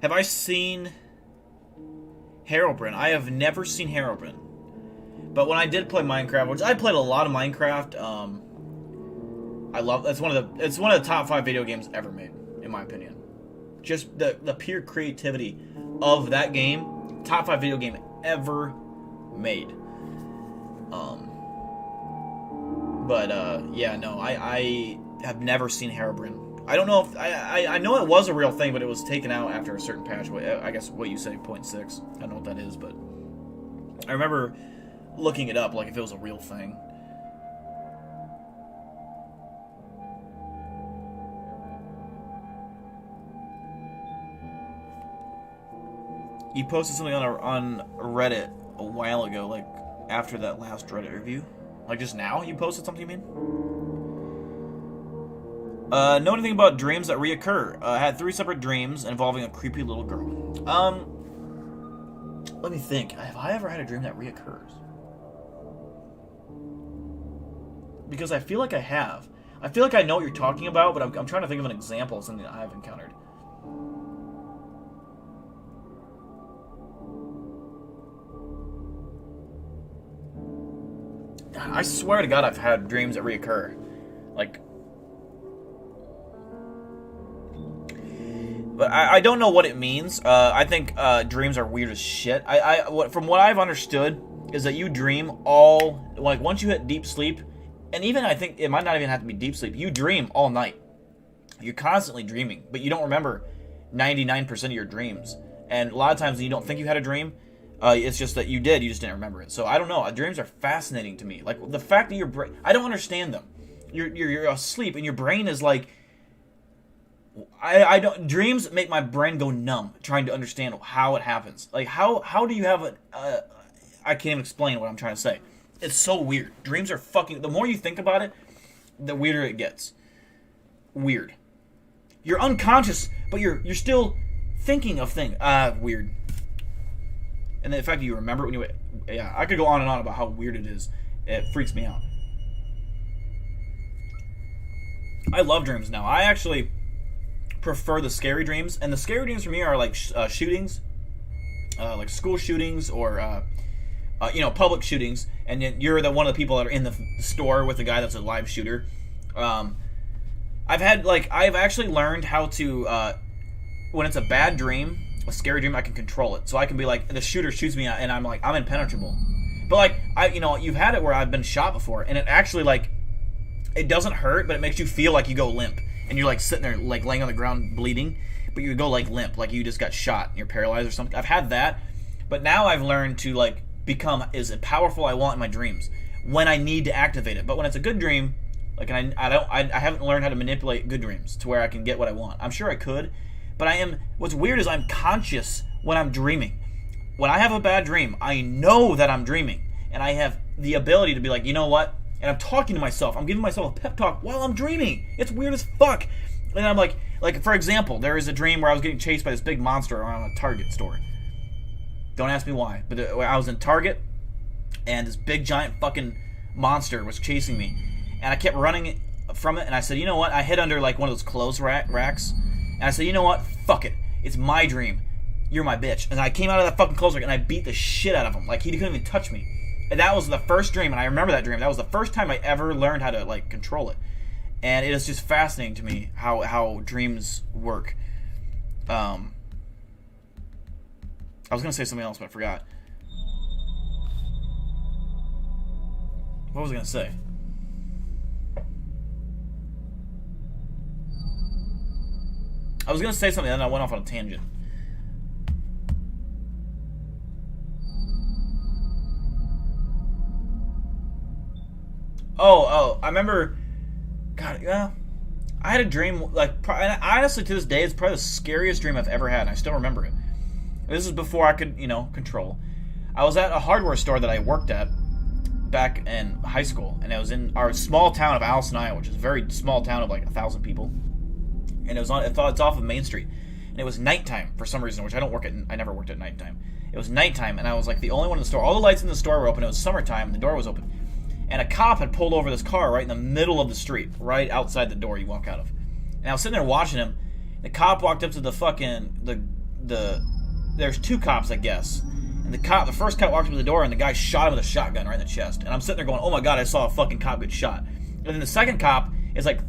Have I seen Herobrine? I have never seen Herobrine. But when I did play Minecraft, which I played a lot of Minecraft, I love. It's one of the top 5 video games ever made, in my opinion. Just the pure creativity of that game, top 5 video game ever made. Yeah, no, I have never seen Herobrine. I don't know if I know it was a real thing, but it was taken out after a certain patch. I guess what you say, 0.6. I don't know what that is, but I remember looking it up, like if it was a real thing. You posted something on Reddit a while ago, like after that last Reddit review. Like just now you posted something, you mean? Know anything about dreams that reoccur? I had 3 separate dreams involving a creepy little girl. Let me think. Have I ever had a dream that reoccurs? Because I feel like I have. I feel like I know what you're talking about, but I'm trying to think of an example of something that I've encountered. I swear to God, I've had dreams that reoccur. Like, but I don't know what it means. I think dreams are weird as shit. From what I've understood is that you dream all, like, once you hit deep sleep, and even I think it might not even have to be deep sleep. You dream all night. You're constantly dreaming, but you don't remember 99% of your dreams. And a lot of times when you don't think you had a dream, it's just that you did. You just didn't remember it. So I don't know. Dreams are fascinating to me. Like the fact that your brain, I don't understand them. You're asleep and your brain is like, I don't. Dreams make my brain go numb trying to understand how it happens. Like how do you have I can't even explain what I'm trying to say. It's so weird. Dreams are fucking. The more you think about it, the weirder it gets. Weird. You're unconscious, but you're still thinking of things. Weird. And the fact that you remember it when you... Yeah, I could go on and on about how weird it is. It freaks me out. I love dreams now. I actually prefer the scary dreams. And the scary dreams for me are like shootings. Like school shootings or... public shootings. And you're one of the people that are in the store with the guy that's a live shooter. I've actually learned how to... when it's a bad dream... a scary dream, I can control it. So I can be like, the shooter shoots me and I'm like, I'm impenetrable. But like, you've had it where I've been shot before and it actually like, it doesn't hurt, but it makes you feel like you go limp. And you're like sitting there like laying on the ground bleeding, but you go like limp, like you just got shot and you're paralyzed or something. I've had that, but now I've learned to like become as powerful I want in my dreams when I need to activate it. But when it's a good dream, like I haven't learned how to manipulate good dreams to where I can get what I want. I'm sure I could. But what's weird is I'm conscious when I'm dreaming. When I have a bad dream, I know that I'm dreaming. And I have the ability to be like, you know what? And I'm talking to myself. I'm giving myself a pep talk while I'm dreaming. It's weird as fuck. And I'm like for example, there is a dream where I was getting chased by this big monster around a Target store. Don't ask me why. But I was in Target, and this big giant fucking monster was chasing me. And I kept running from it, and I said, you know what? I hid under like one of those clothes racks. And I said, you know what? Fuck it. It's my dream. You're my bitch. And I came out of that fucking clothes rack and I beat the shit out of him. Like, he couldn't even touch me. And that was the first dream, and I remember that dream. That was the first time I ever learned how to, like, control it. And it is just fascinating to me how dreams work. I was going to say something else, but I forgot. What was I going to say? I was going to say something, and then I went off on a tangent. Oh, I remember... God, yeah. I had a dream, like, honestly, to this day, it's probably the scariest dream I've ever had, and I still remember it. This is before I could, control. I was at a hardware store that I worked at back in high school, and it was in our small town of Allison, Iowa, which is a very small town of, like, 1,000 people. And it's off of Main Street. And it was nighttime for some reason, which I never worked at nighttime. It was nighttime, and I was, like, the only one in the store. All the lights in the store were open. It was summertime, and the door was open. And a cop had pulled over this car right in the middle of the street, right outside the door you walk out of. And I was sitting there watching him. The cop walked up to the fucking there's two cops, I guess. And the first cop walked up to the door, and the guy shot him with a shotgun right in the chest. And I'm sitting there going, oh my god, I saw a fucking cop get shot. And then the second cop is like,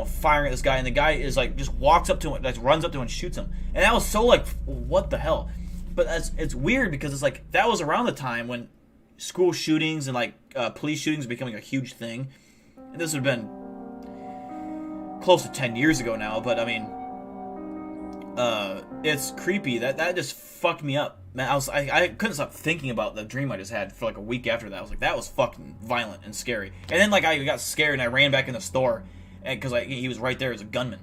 firing at this guy, and the guy is like, just walks up to him, like runs up to him and shoots him. And that was so like, what the hell? But it's weird because it's like, that was around the time when school shootings and like police shootings becoming a huge thing. And this would have been close to 10 years ago now, but I mean, it's creepy. That just fucked me up, man. I couldn't stop thinking about the dream I just had for like a week after that. I was like, that was fucking violent and scary. And then like I got scared and I ran back in the store, and because he was right there as a gunman.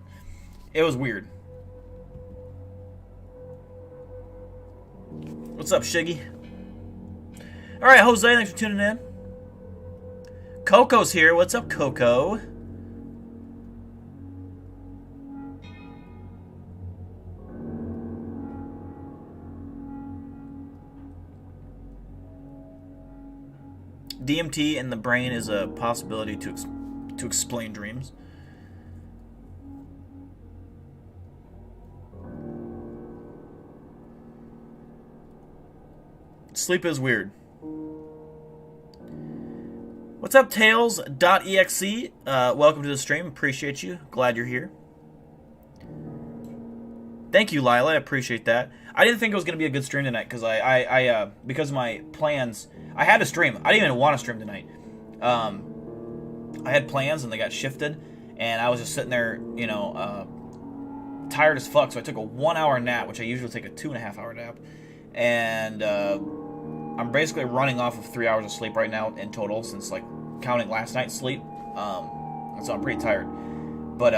It was weird. What's up, Shiggy? All right, Jose, thanks for tuning in. Coco's here. What's up, Coco? DMT in the brain is a possibility to explain dreams. Sleep is weird. What's up, Tails.exe? Welcome to the stream. Appreciate you. Glad you're here. Thank you, Lila. I appreciate that. I didn't think it was going to be a good stream tonight because because of my plans, I had to stream. I didn't even want to stream tonight. I had plans and they got shifted, and I was just sitting there, you know, tired as fuck. So I took a 1 hour nap, which I usually take a 2.5 hour nap, and I'm basically running off of 3 hours of sleep right now in total, since like counting last night's sleep. And so I'm pretty tired, but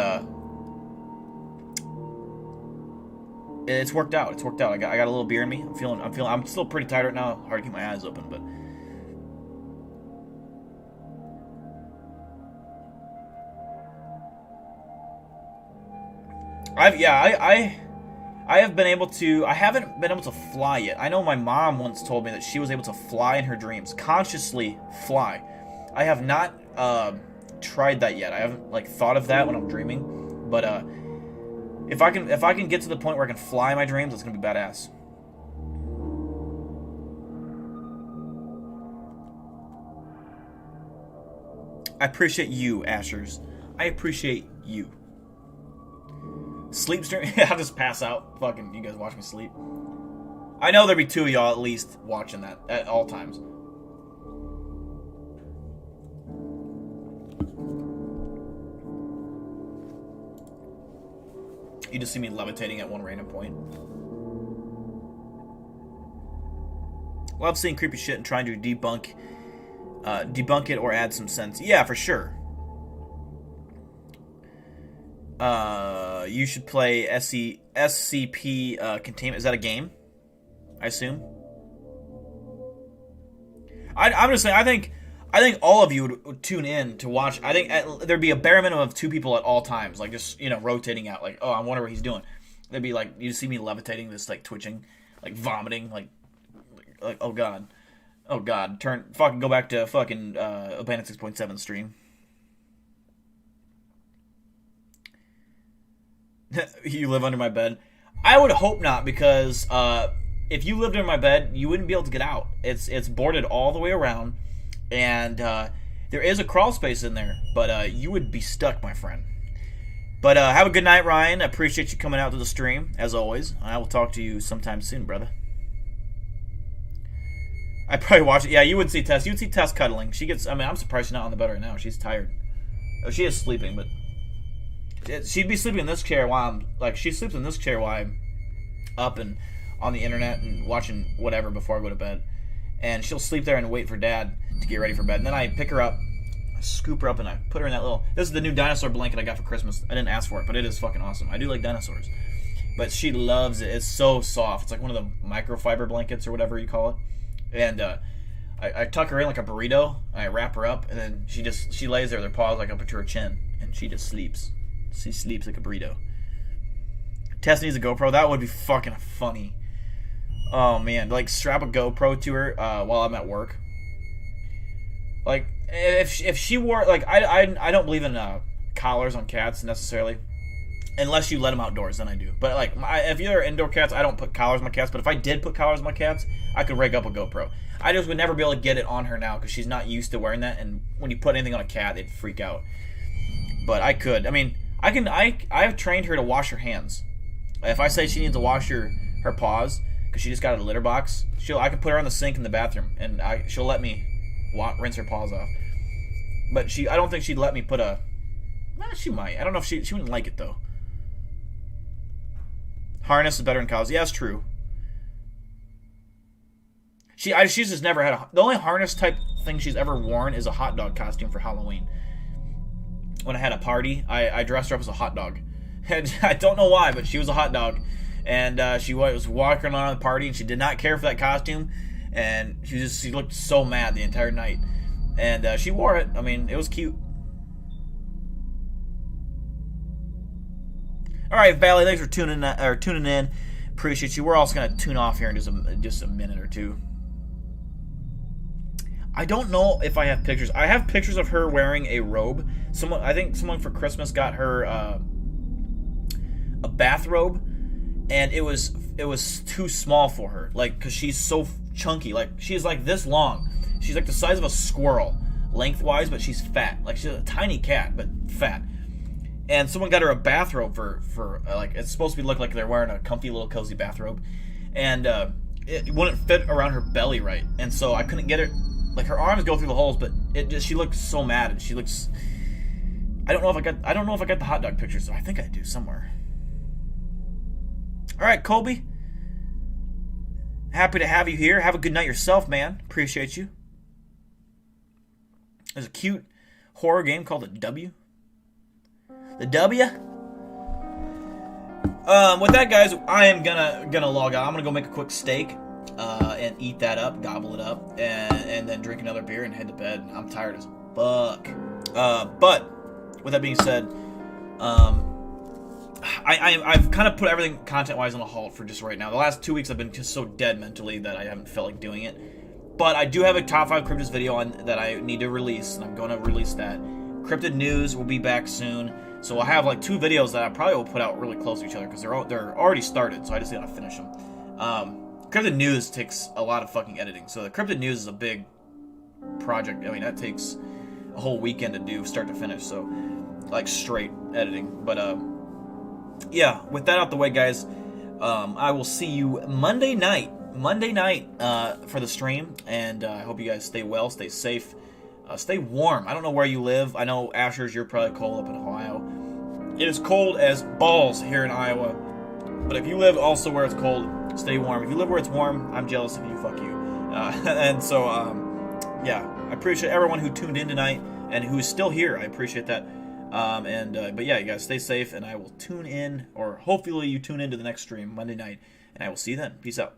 it's worked out. It's worked out. I got a little beer in me. I'm still pretty tired right now. Hard to keep my eyes open, but I have been able to. I haven't been able to fly yet. I know my mom once told me that she was able to fly in her dreams, consciously fly. I have not tried that yet. I haven't like thought of that when I'm dreaming, but if I can get to the point where I can fly in my dreams, it's gonna be badass. I appreciate you, Ashers. I appreciate you. Sleep stream? I'll just pass out. Fucking, you guys watch me sleep. I know there'd be 2 of y'all at least watching that at all times. You just see me levitating at one random point. Love seeing creepy shit and trying to debunk it or add some sense. Yeah, for sure. You should play SCP Containment. Is that a game? I assume. I'm just saying. I think all of you would tune in to watch. I think there'd be a bare minimum of 2 people at all times, like just rotating out. Like, oh, I wonder what he's doing. There'd be like you see me levitating, this like twitching, like vomiting, like oh god, fucking go back to fucking Abandoned 6.7 stream. You live under my bed? I would hope not, because if you lived under my bed, you wouldn't be able to get out. It's boarded all the way around, and there is a crawl space in there, but you would be stuck, my friend. But have a good night, Ryan. I appreciate you coming out to the stream, as always. I will talk to you sometime soon, brother. I probably watch it. Yeah, you would see Tess. You'd see Tess cuddling. She gets. I mean, I'm surprised she's not on the bed right now. She's tired. Oh, she is sleeping, but she'd be sleeping in this chair while I'm she sleeps in this chair while I'm up and on the internet and watching whatever before I go to bed. And she'll sleep there and wait for Dad to get ready for bed. And then I pick her up, I scoop her up, and I put her in that little. This is the new dinosaur blanket I got for Christmas. I didn't ask for it, but it is fucking awesome. I do like dinosaurs, but she loves it. It's so soft. It's like one of the microfiber blankets or whatever you call it. And I tuck her in like a burrito. I wrap her up, and then she lays there with her paws like up to her chin, and she just sleeps. She sleeps like a burrito. Tess needs a GoPro. That would be fucking funny. Oh man, like strap a GoPro to her while I'm at work. Like if she wore I don't believe in collars on cats necessarily, unless you let them outdoors. Then I do. But like if you're indoor cats, I don't put collars on my cats. But if I did put collars on my cats, I could rig up a GoPro. I just would never be able to get it on her now because she's not used to wearing that. And when you put anything on a cat, they'd freak out. But I could. I mean, I have trained her to wash her hands. If I say she needs to wash her paws because she just got a litter box, I could put her on the sink in the bathroom and she'll let me rinse her paws off. But I don't think she'd let me put a. She might. I don't know if she wouldn't like it though. Harness is better in college. Yeah, it's true. She's just never had the only harness type thing she's ever worn is a hot dog costume for Halloween. When I had a party, I dressed her up as a hot dog. And I don't know why, but she was a hot dog. And she was walking around the party, and she did not care for that costume. And she looked so mad the entire night. And she wore it. I mean, it was cute. All right, Valley, thanks for tuning in. Appreciate you. We're also gonna tune off here in just a minute or two. I don't know if I have pictures. I have pictures of her wearing a robe. I think someone for Christmas got her a bathrobe, and it was too small for her. Like, cause she's so chunky. Like, she's like this long. She's like the size of a squirrel. lengthwise, but she's fat. Like, she's a tiny cat, but fat. And someone got her a bathrobe for like, it's supposed to look like they're wearing a comfy little cozy bathrobe. And it wouldn't fit around her belly right. And so I couldn't get it, like, her arms go through the holes, but she looks so mad, and she looks, I don't know if I got the hot dog pictures, so I think I do somewhere. All right, Colby. Happy to have you here. Have a good night yourself, man. Appreciate you. There's a cute horror game called The W. The W? With that, guys, I am gonna log out. I'm gonna go make a quick steak and eat that up, gobble it up, and then drink another beer and head to bed. I'm tired as fuck. But with that being said, I've kind of put everything content-wise on a halt for just right now. The last 2 weeks I've been just so dead mentally that I haven't felt like doing it. But I do have a top 5 cryptids video that I need to release, and I'm going to release that. Cryptid news will be back soon, so I'll have like 2 videos that I probably will put out really close to each other because they're already started, so I just gotta finish them. Cryptid news takes a lot of fucking editing, so the cryptid news is a big project. I mean, that takes a whole weekend to do, start to finish, so like straight editing. But yeah, with that out the way, guys, I will see you Monday night for the stream, and I hope you guys stay well, stay safe, stay warm. I don't know where you live. I know, Ashers, you're probably cold up in Ohio. It is cold as balls here in Iowa, but if you live also where it's cold, stay warm. If you live where it's warm, I'm jealous of you. Fuck you. And so, yeah, I appreciate everyone who tuned in tonight and who is still here. I appreciate that. But yeah, you guys stay safe, and I will tune in, or hopefully you tune into the next stream Monday night, and I will see you then. Peace out.